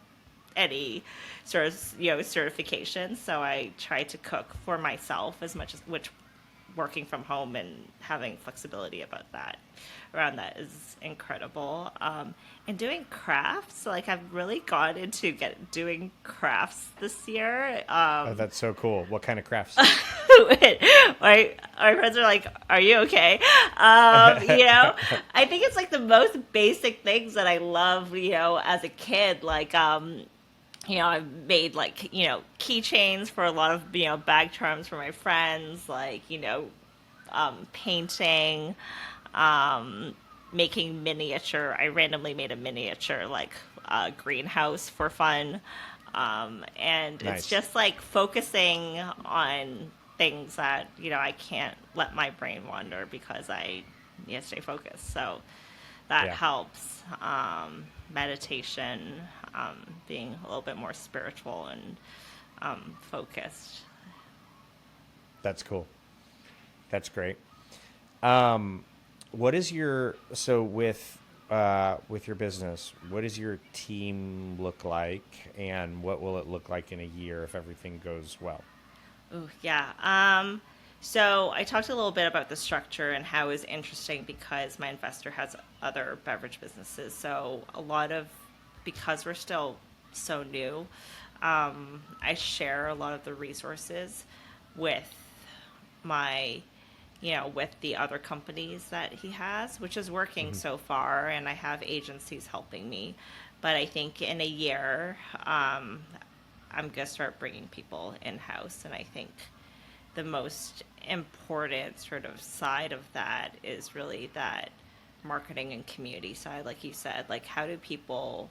B: any sort of, certification. So I tried to cook for myself as much as, which working from home and having flexibility around that is incredible. And doing crafts, like I've really gone into doing crafts this year.
A: That's so cool. What kind of crafts?
B: my friends are like, are you okay? I think it's like the most basic things that I love, as a kid. Like, I made like, keychains for a lot of, bag charms for my friends, like, painting, making miniature. I randomly made a miniature like greenhouse for fun, and
A: Nice.
B: it's just like focusing on things that I can't let my brain wander because I need to stay focused. So that
A: Yeah,
B: helps. Meditation, being a little bit more spiritual and focused.
A: that's cool. That's great. What is your so with your business? What does your team look like, and what will it look like in a year if everything goes well?
B: Ooh, yeah. So I talked a little bit about the structure and how it's interesting because my investor has other beverage businesses. So a lot of, because we're still so new, I share a lot of the resources with my, with the other companies that he has, which is working so far. And I have agencies helping me. But I think in a year, I'm going to start bringing people in house. And I think the most important sort of side of that is really that marketing and community side. Like you said, like how do people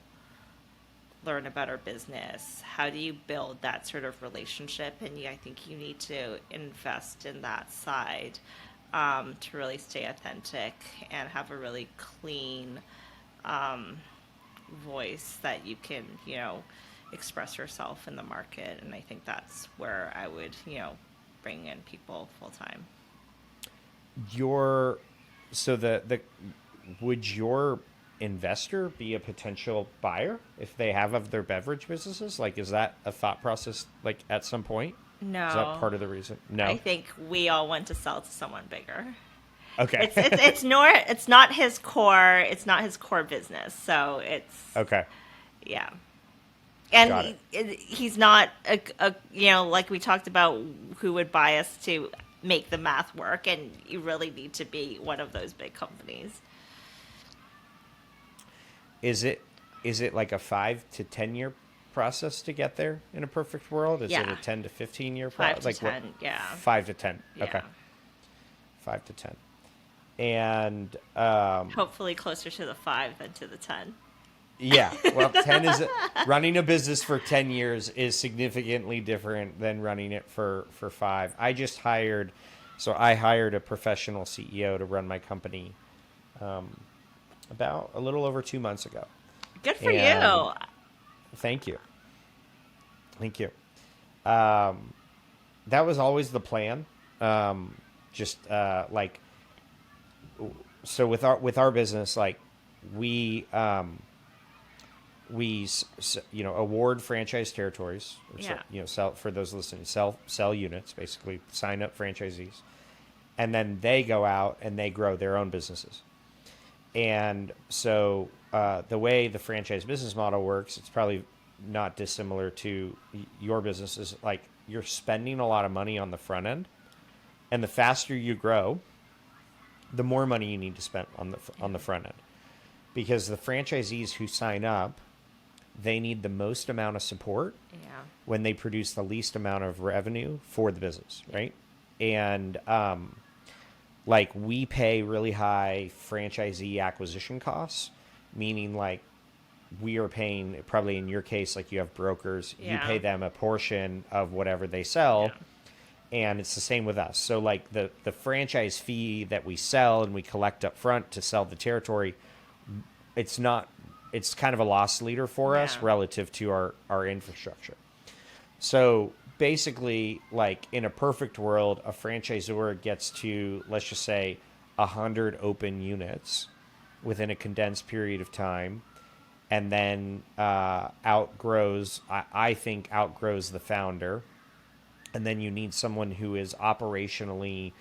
B: learn about our business? How do you build that sort of relationship? And I think you need to invest in that side to really stay authentic and have a really clean voice that you can, express yourself in the market. And I think that's where I would, bring in people full time.
A: Your so the would your investor be a potential buyer if they have of their beverage businesses? Like, is that a thought process? Like, at some point, is that
B: No,
A: part of the reason?
B: I
A: No.
B: think we all want to sell to someone bigger.
A: Okay.
B: It's not his core. It's not his core business. So it's
A: Okay.
B: yeah. And
A: Got it.
B: he's not like we talked about who would buy us to make the math work, and you really need to be one of those big companies.
A: Is it like a 5 to 10 year process to get there in a perfect world? Is it
B: Yeah.
A: a 10 to 15 year
B: Five
A: process?
B: to
A: Like what?
B: ten, yeah.
A: 5 to 10. Okay.
B: Yeah.
A: 5 to 10. And
B: Hopefully closer to the 5 than to the 10.
A: yeah, well, 10 is running a business for 10 years is significantly different than running it for 5. I hired a professional CEO to run my company about a little over 2 months ago.
B: Good for
A: And
B: you.
A: thank you. Thank you. That was always the plan. Just like, so with our business, like we award franchise territories. So,
B: Yeah.
A: sell for those listening, sell units, basically sign up franchisees, and then they go out and they grow their own businesses. And so the way the franchise business model works, it's probably not dissimilar to your business. Is like you're spending a lot of money on the front end, and the faster you grow, the more money you need to spend on the front end, because the franchisees who sign up, they need the most amount of support
B: Yeah.
A: when they produce the least amount of revenue for the business, right? And like we pay really high franchisee acquisition costs, meaning like we are paying, probably in your case, like you have brokers, you
B: Yeah.
A: pay them a portion of whatever they sell.
B: Yeah.
A: And it's the same with us. So like the franchise fee that we sell and we collect up front to sell the territory, it's kind of a loss leader for us
B: Yeah.
A: relative to our infrastructure. So basically, like in a perfect world, a franchisor gets to, let's just say, 100 open units within a condensed period of time, and then outgrows, I think, outgrows the founder. And then you need someone who is operationally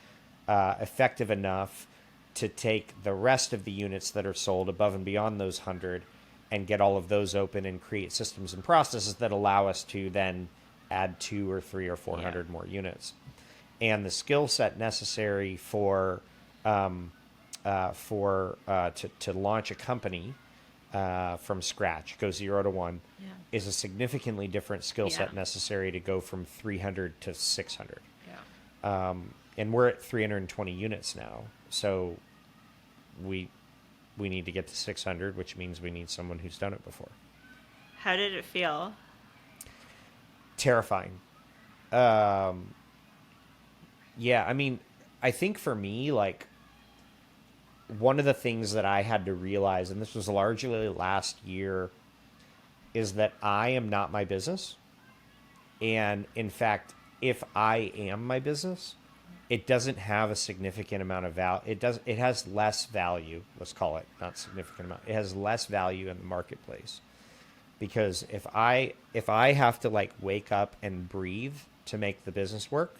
A: effective enough to take the rest of the units that are sold above and beyond those 100 and get all of those open and create systems and processes that allow us to then add 2 or 3 or 400 more units. And the skill set necessary to launch a company from scratch, go 0 to 1,
B: Yeah.
A: is a significantly different skill set
B: Yeah.
A: necessary to go from 300 to 600.
B: Yeah.
A: And we're at 320 units now. So we we need to get to 600, which means we need someone who's done it before.
B: How did it feel?
A: Terrifying. Yeah, I mean, I think for me, like, one of the things that I had to realize, and this was largely last year, is that I am not my business. And in fact, if I am my business, it doesn't have a significant amount of value. It has less value, let's call it, not significant amount. It has less value in the marketplace. Because if I have to like wake up and breathe to make the business work,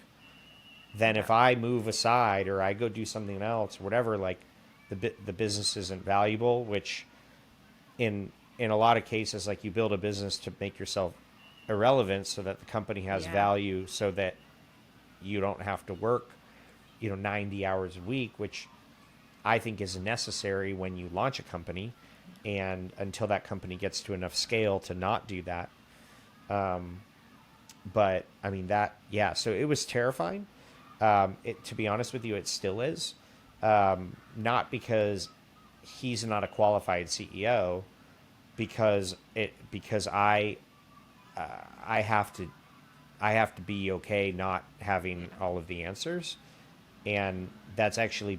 A: then if I move aside or I go do something else, whatever, like the business isn't valuable, which in a lot of cases, like you build a business to make yourself irrelevant so that the company has value, so that you don't have to work, 90 hours a week, which I think is necessary when you launch a company, and until that company gets to enough scale to not do that. But I mean so it was terrifying. To be honest with you, it still is. Not because he's not a qualified CEO, because I have to be okay not having all of the answers, and that's actually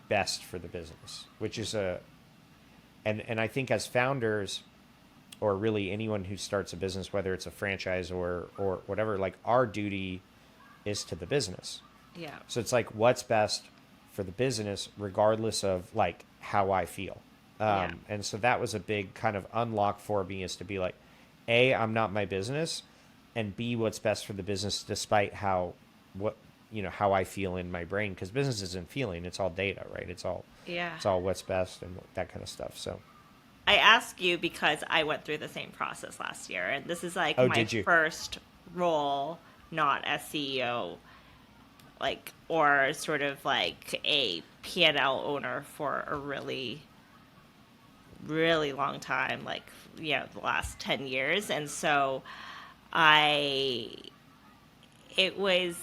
A: best for the business, which is and I think as founders, or really anyone who starts a business, whether it's a franchise or whatever, like our duty is to the business.
B: Yeah.
A: So it's like, what's best for the business, regardless of like how I feel. And so that was a big kind of unlock for me, is to be like, A, I'm not my business, and B, what's best for the business, despite how I feel in my brain, because business isn't feeling, it's all data, right? It's all what's best and that kind of stuff. So
B: I ask you because I went through the same process last year, and this is like my first role, not as CEO, like, or sort of like a P&L owner for a really, really long time, like, the last 10 years. And so it was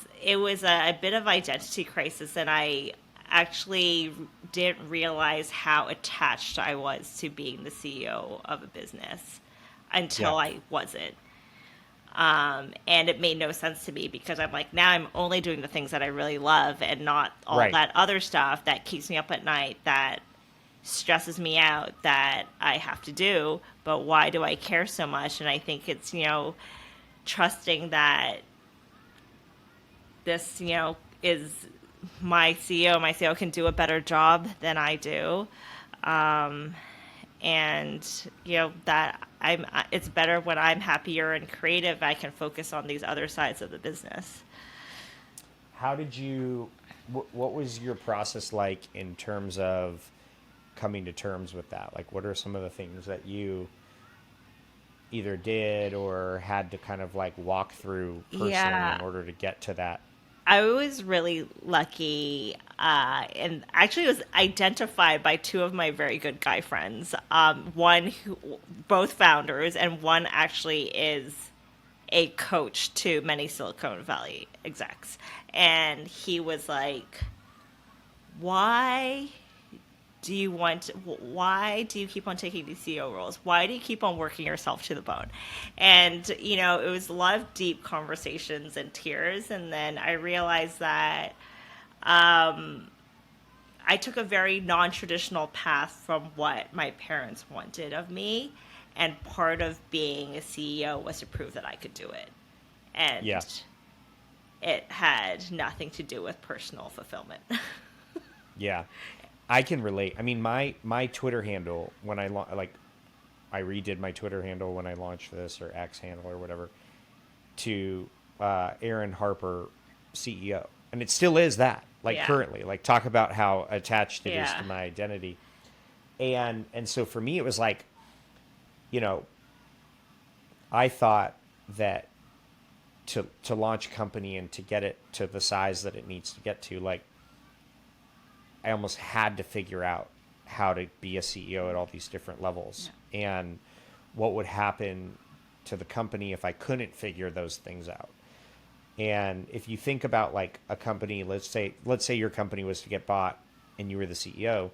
B: a bit of identity crisis, and I actually didn't realize how attached I was to being the CEO of a business until I wasn't. And it made no sense to me, because I'm like, now I'm only doing the things that I really love, and not all that other stuff that keeps me up at night, that stresses me out, that I have to do. But why do I care so much? And I think it's, trusting that this, is my CEO. My CEO can do a better job than I do. And that it's better when I'm happier and creative, I can focus on these other sides of the business.
A: How did what was your process like in terms of coming to terms with that? Like, what are some of the things that you either did or had to kind of like walk through personally in order to get to that?
B: I was really lucky, and actually was identified by two of my very good guy friends. One who, both founders, and one actually is a coach to many Silicon Valley execs. And he was like, why do you keep on taking these CEO roles? Why do you keep on working yourself to the bone? And, it was a lot of deep conversations and tears. And then I realized that I took a very non-traditional path from what my parents wanted of me. And part of being a CEO was to prove that I could do it. And it had nothing to do with personal fulfillment.
A: Yeah. I can relate. I mean, my Twitter handle, when I redid my Twitter handle when I launched this, or X handle or whatever, to Aaron Harper, CEO, and it still is that. Currently, talk about how attached it is to my identity, and so for me it was like, I thought that to launch a company and to get it to the size that it needs to get to, like, I almost had to figure out how to be a CEO at all these different levels, and what would happen to the company if I couldn't figure those things out. And if you think about like a company, let's say your company was to get bought and you were the CEO,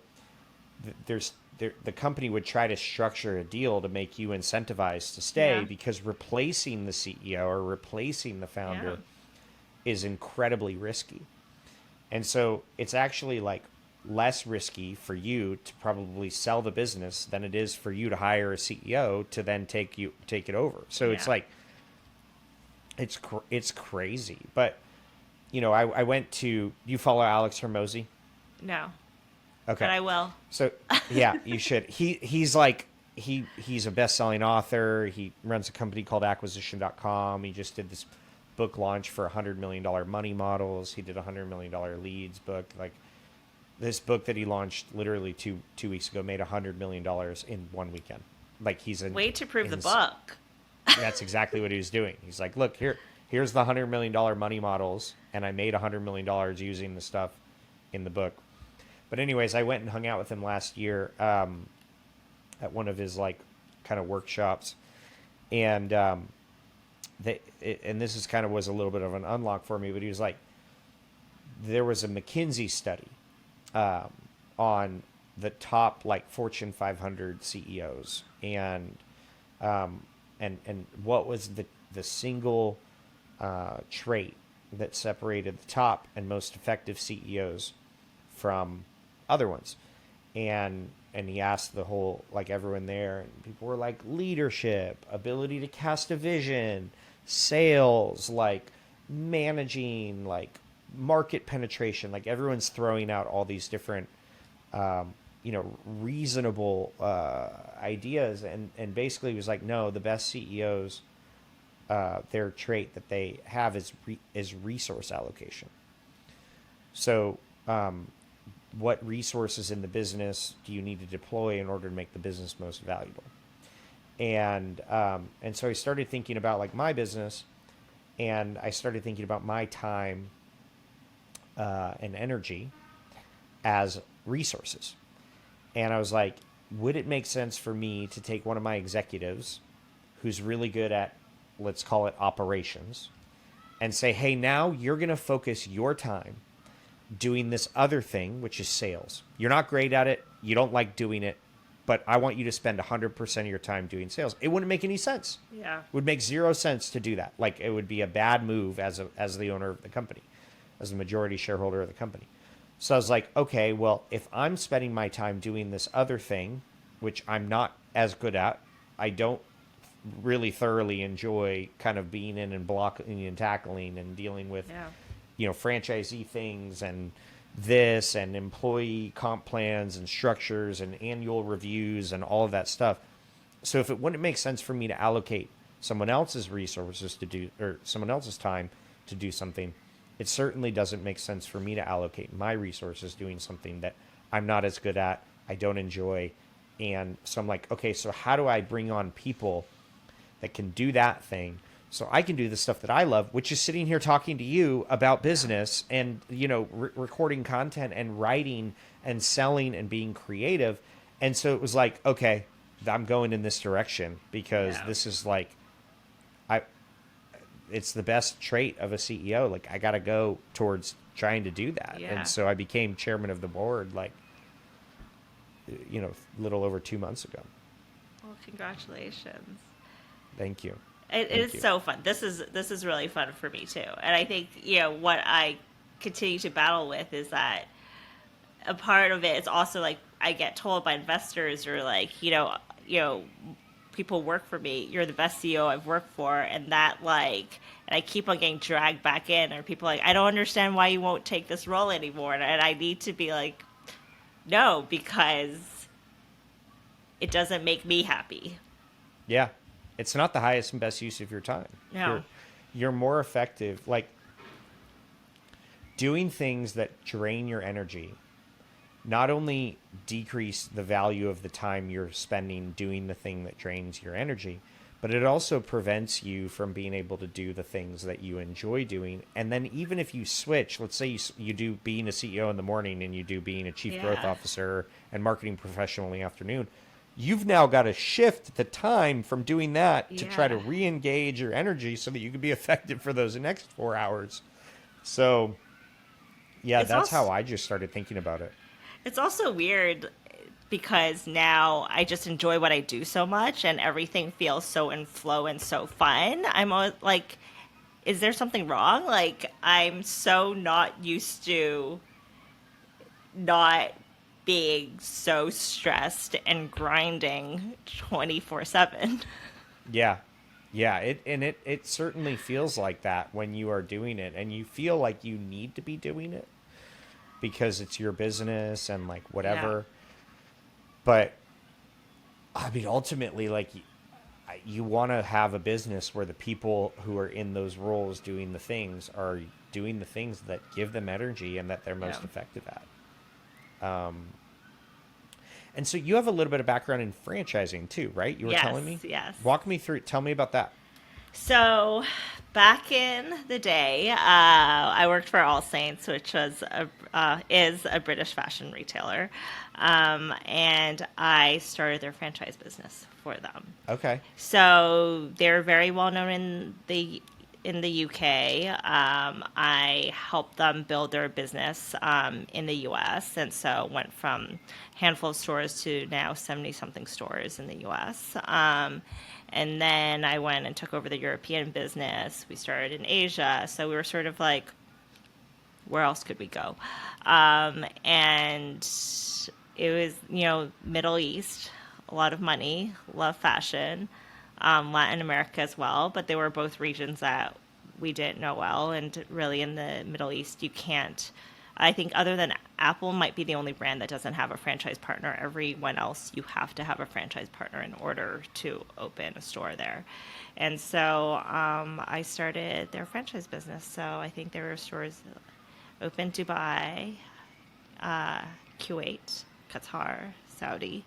A: there's the company would try to structure a deal to make you incentivized to stay,
B: Yeah.
A: because replacing the CEO or replacing the founder is incredibly risky. And so it's actually like less risky for you to probably sell the business than it is for you to hire a CEO to then take it over. So it's
B: Yeah.
A: like it's crazy. But I went to, you follow Alex Hermosi?
B: No.
A: Okay.
B: But I will.
A: So yeah, you should. He's like he's a best-selling author. He runs a company called acquisition.com. He just did this book launch for $100 million money models. He did a $100 million leads book. Like, this book that he launched literally two weeks ago made $100 million in one weekend. Like, he's a
B: Way to prove the book.
A: That's exactly what he was doing. He's like, look, here's the $100 million money models, and I made $100 million using the stuff in the book. But anyways, I went and hung out with him last year at one of his like kind of workshops, and and this is kind of was a little bit of an unlock for me. But he was like, there was a McKinsey study on the top like Fortune 500 CEOs, and what was the single trait that separated the top and most effective CEOs from other ones. And he asked the whole, like, everyone there, and people were like, leadership, ability to cast a vision, sales, like managing, like market penetration. Like, everyone's throwing out all these different reasonable ideas, and basically it was like, no, the best CEOs, their trait that they have is resource allocation. So what resources in the business do you need to deploy in order to make the business most valuable? And so I started thinking about like my business, and I started thinking about my time and energy as resources. And I was like, would it make sense for me to take one of my executives who's really good at, let's call it operations, and say, hey, now you're going to focus your time doing this other thing, which is sales. You're not great at it. You don't like doing it, but I want you to spend 100% of your time doing sales. It wouldn't make any sense.
B: Yeah.
A: It would make zero sense to do that. Like, it would be a bad move as the owner of the company, as the majority shareholder of the company. So I was like, okay, well, if I'm spending my time doing this other thing, which I'm not as good at, I don't really thoroughly enjoy kind of being in and blocking and tackling and dealing with, franchisee things and this and employee comp plans and structures and annual reviews and all of that stuff. So if it wouldn't make sense for me to allocate someone else's resources to do, or someone else's time to do something, it certainly doesn't make sense for me to allocate my resources doing something that I'm not as good at, I don't enjoy. And so I'm like, okay, so how do I bring on people that can do that thing so I can do the stuff that I love, which is sitting here talking to you about business and, recording content and writing and selling and being creative. And so it was like, okay, I'm going in this direction because this is like, it's the best trait of a CEO. Like, I got to go towards trying to do that.
B: Yeah.
A: And so I became chairman of the board, like, a little over 2 months ago.
B: Well, congratulations.
A: Thank you.
B: It
A: Thank
B: is
A: you.
B: so fun. This is really fun for me too. And I think, what I continue to battle with is that a part of it is also like I get told by investors or like, people work for me, you're the best CEO I've worked for, and that like, and I keep on getting dragged back in, or people like, I don't understand why you won't take this role anymore, and I need to be like, no, because it doesn't make me happy.
A: Yeah. It's not the highest and best use of your time.
B: No.
A: You're more effective. Like, doing things that drain your energy not only decrease the value of the time you're spending doing the thing that drains your energy, but it also prevents you from being able to do the things that you enjoy doing. And then even if you switch, let's say you do being a CEO in the morning and you do being a chief growth officer and marketing professional in the afternoon, you've now got to shift the time from doing that to try to re-engage your energy so that you can be effective for those next 4 hours. So, yeah, that's how I just started thinking about it.
B: It's also weird because now I just enjoy what I do so much and everything feels so in flow and so fun. I'm always like, is there something wrong? Like, I'm so not used to not being so stressed and grinding 24/7.
A: Yeah. Yeah, it certainly feels like that when you are doing it, and you feel like you need to be doing it because it's your business and like
B: Yeah.
A: whatever. But I mean, ultimately, like you want to have a business where the people who are in those roles doing the things are doing the things that give them energy and that they're
B: Yeah.
A: most effective at. And so you have a little bit of background in franchising too, right? You were
B: Yes,
A: telling me?
B: yes.
A: Walk me through, tell me about that.
B: So, back in the day, I worked for AllSaints, which is a British fashion retailer, and I started their franchise business for them.
A: Okay.
B: So they're very well known in the UK. I helped them build their business in the US, and so went from a handful of stores to now 70 something stores in the US. And then I went and took over the European business. We started in Asia, so we were sort of like, where else could we go? And it was, Middle East, a lot of money, love fashion, Latin America as well, but they were both regions that we didn't know well. And really, in the Middle East, you can't. I think other than Apple might be the only brand that doesn't have a franchise partner. Everyone else, you have to have a franchise partner in order to open a store there. And so I started their franchise business. So I think there were stores open Dubai, Kuwait, Qatar, Saudi,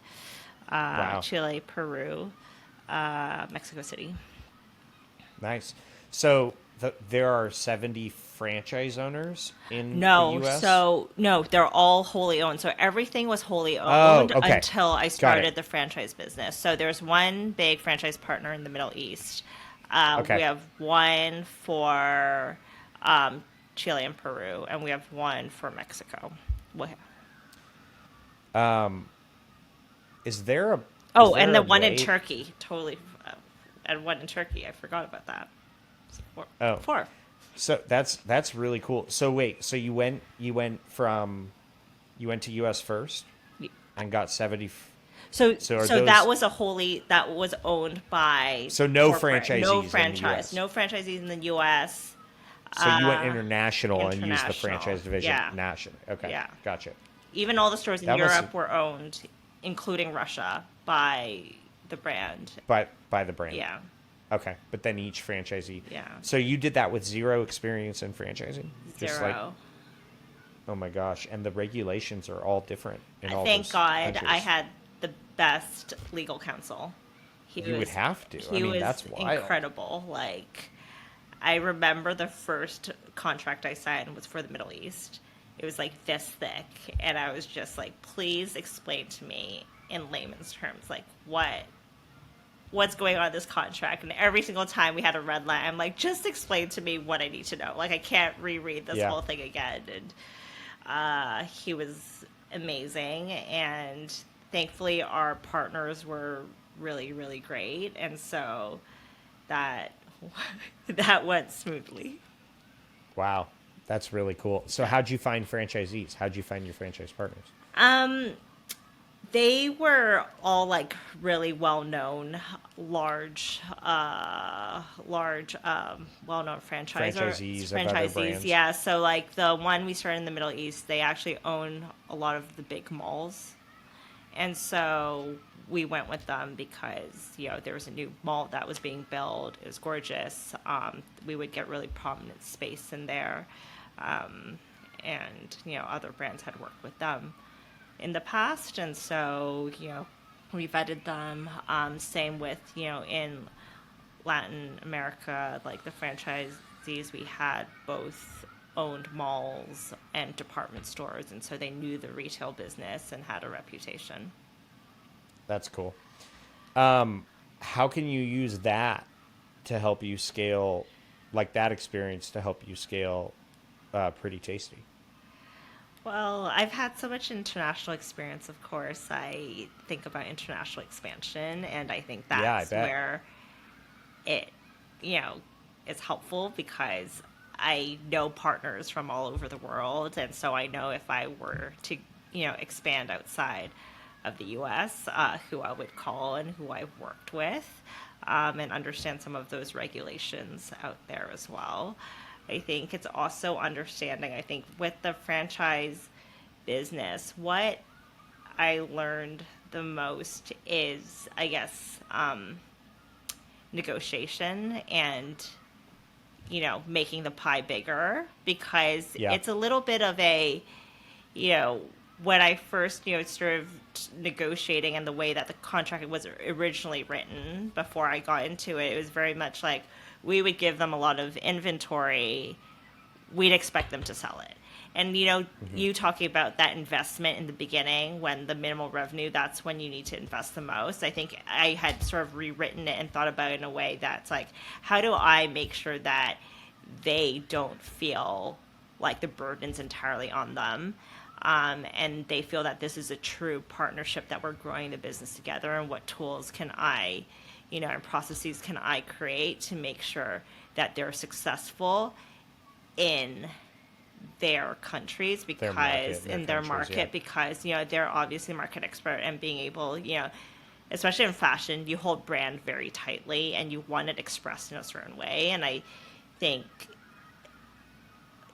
A: Wow.
B: Chile, Peru, Mexico City.
A: Nice. So there are 70 franchise owners in the
B: No,
A: US?
B: no, they're all wholly owned. So everything was wholly
A: Oh,
B: owned
A: okay.
B: until I
A: Got it.
B: started the franchise business. So there's one big franchise partner in the Middle East. We
A: Okay.
B: have one for Chile and Peru, and we have one for Mexico. What?
A: Is there a is
B: Oh, and
A: there
B: the
A: a
B: one in
A: way
B: Turkey, totally, and one in Turkey. I forgot about that. So four.
A: Oh.
B: Four.
A: So that's really cool. So wait, so you went to US first and got 70
B: So,
A: so are
B: so
A: those
B: that was owned by
A: so no
B: corporate,
A: franchisees
B: no
A: in the
B: franchise,
A: US?
B: no franchisees in the U.S.
A: So you went international and used the
B: International,
A: franchise division
B: yeah,
A: nationally. Okay.
B: yeah.
A: Gotcha.
B: Even all the stores in
A: That must
B: Europe were owned, including Russia, by the brand.
A: by the brand.
B: Yeah,
A: Okay. But then each franchisee.
B: yeah,
A: So you did that with zero experience in franchising? Just like,
B: zero.
A: oh my gosh, and the regulations are all different in all
B: Thank
A: those
B: God I
A: countries.
B: had the best legal counsel. He
A: You would
B: was
A: have to. I
B: he
A: mean,
B: was
A: that's wild.
B: incredible. Like, I remember the first contract I signed was for the Middle East. It was like this thick, and I was just like, please explain to me in layman's terms, like what's going on in this contract. And every single time we had a red line, I'm like, just explain to me what I need to know. Like, I can't reread this
A: Yeah.
B: whole thing again. And he was amazing, and thankfully our partners were really, really great, and so that that went smoothly.
A: Wow. That's really cool. So how'd you find franchisees? How'd you find your franchise partners?
B: They were all like really well known, well known
A: Franchisees of other brands.
B: Yeah, so like the one we started in the Middle East, they actually own a lot of the big malls, and so we went with them because there was a new mall that was being built. It was gorgeous. We would get really prominent space in there, and other brands had worked with them in the past, and so we vetted them. Same with in Latin America, like the franchisees we had both owned malls and department stores, and so they knew the retail business and had a reputation.
A: That's cool. How can you use that to help you scale, like that experience to help you scale Pretty Tasty?
B: Well, I've had so much international experience, of course. I think about international expansion, and I think
A: Yeah, I
B: that's
A: bet.
B: where it, you know, is helpful because I know partners from all over the world. And so I know if I were to, expand outside of the US, who I would call and who I've worked with, and understand some of those regulations out there as well. I think it's also understanding, I think, with the franchise business, what I learned the most is, I guess, negotiation and making the pie bigger, because
A: Yeah.
B: it's a little bit of a, you know when I first sort of negotiating, and the way that the contract was originally written before I got into it, it was very much like we would give them a lot of inventory, we'd expect them to sell it. And
A: Hmm.
B: you talking about that investment in the beginning, when the minimal revenue, that's when you need to invest the most. I think I had sort of rewritten it and thought about it in a way that's like, how do I make sure that they don't feel like the burden's entirely on them, and they feel that this is a true partnership, that we're growing the business together, and what tools can I, and processes can I create to make sure that they're successful in their countries,
A: Their market,
B: because
A: their
B: in their
A: countries. Yeah.
B: market, because they're obviously market expert, and being able, especially in fashion, you hold brand very tightly and you want it expressed in a certain way. And I think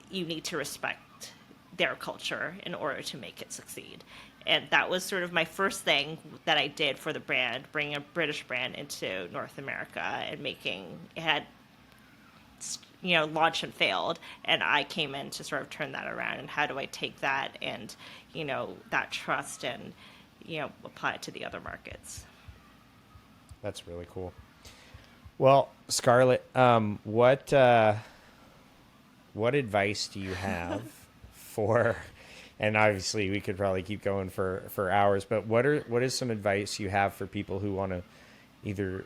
B: you need to respect their culture in order to make it succeed. And that was sort of my first thing that I did for the brand, bringing a British brand into North America, and making it had launched and failed, and I came in to sort of turn that around. And how do I take that and that trust, and apply it to the other markets?
A: That's really cool. Well, Scarlett, what advice do you have for? And obviously, we could probably keep going for hours. But what is some advice you have for people who want to either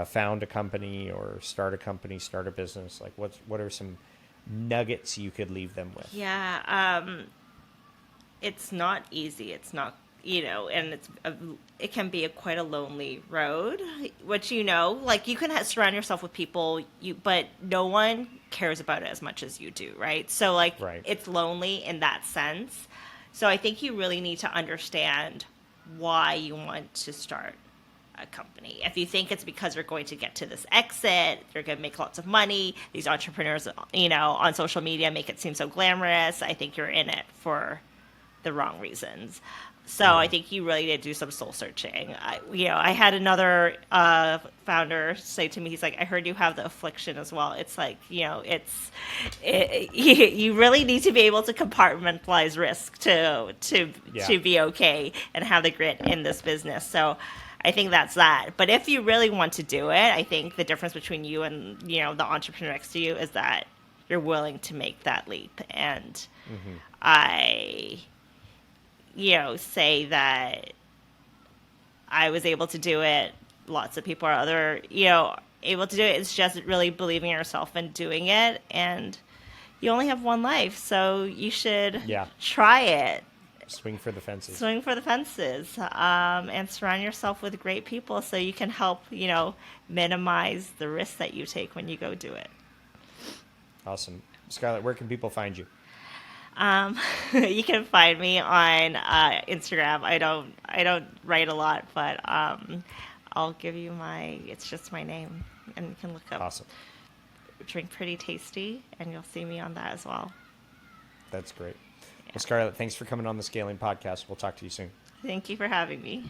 A: found a company or start a company, start a business? Like, what are some nuggets you could leave them with?
B: Yeah, it's not easy. It's not, and it can be quite a lonely road. Which like, you can surround yourself with people, but no one cares about it as much as you do, right? So like,
A: Right.
B: it's lonely in that sense. So I think you really need to understand why you want to start a company. If you think it's because you're going to get to this exit, you're going to make lots of money, these entrepreneurs, on social media make it seem so glamorous, I think you're in it for the wrong reasons. So I
A: Yeah.
B: think you really need to do some soul searching. I had another founder say to me, he's like, "I heard you have the affliction as well." It's like, you really need to be able to compartmentalize risk
A: Yeah.
B: to be okay and have the grit in this business. So I think that's that. But if you really want to do it, I think the difference between you and the entrepreneur next to you is that you're willing to make that leap. And
A: Hmm.
B: I say that I was able to do it. Lots of people are able to do it. It's just really believing in yourself and doing it. And you only have one life, so you should
A: Yeah.
B: try it.
A: Swing for the fences.
B: Swing for the fences, and surround yourself with great people so you can help, minimize the risk that you take when you go do it.
A: Awesome. Scarlett, where can people find you?
B: You can find me on Instagram. I don't write a lot, but I'll give you it's just my name, and you can look up
A: Awesome.
B: Drink Pretty Tasty, and you'll see me on that as well.
A: That's great.
B: Yeah.
A: Well, Scarlett, thanks for coming on the Scaling Podcast. We'll talk to you soon.
B: Thank you for having me.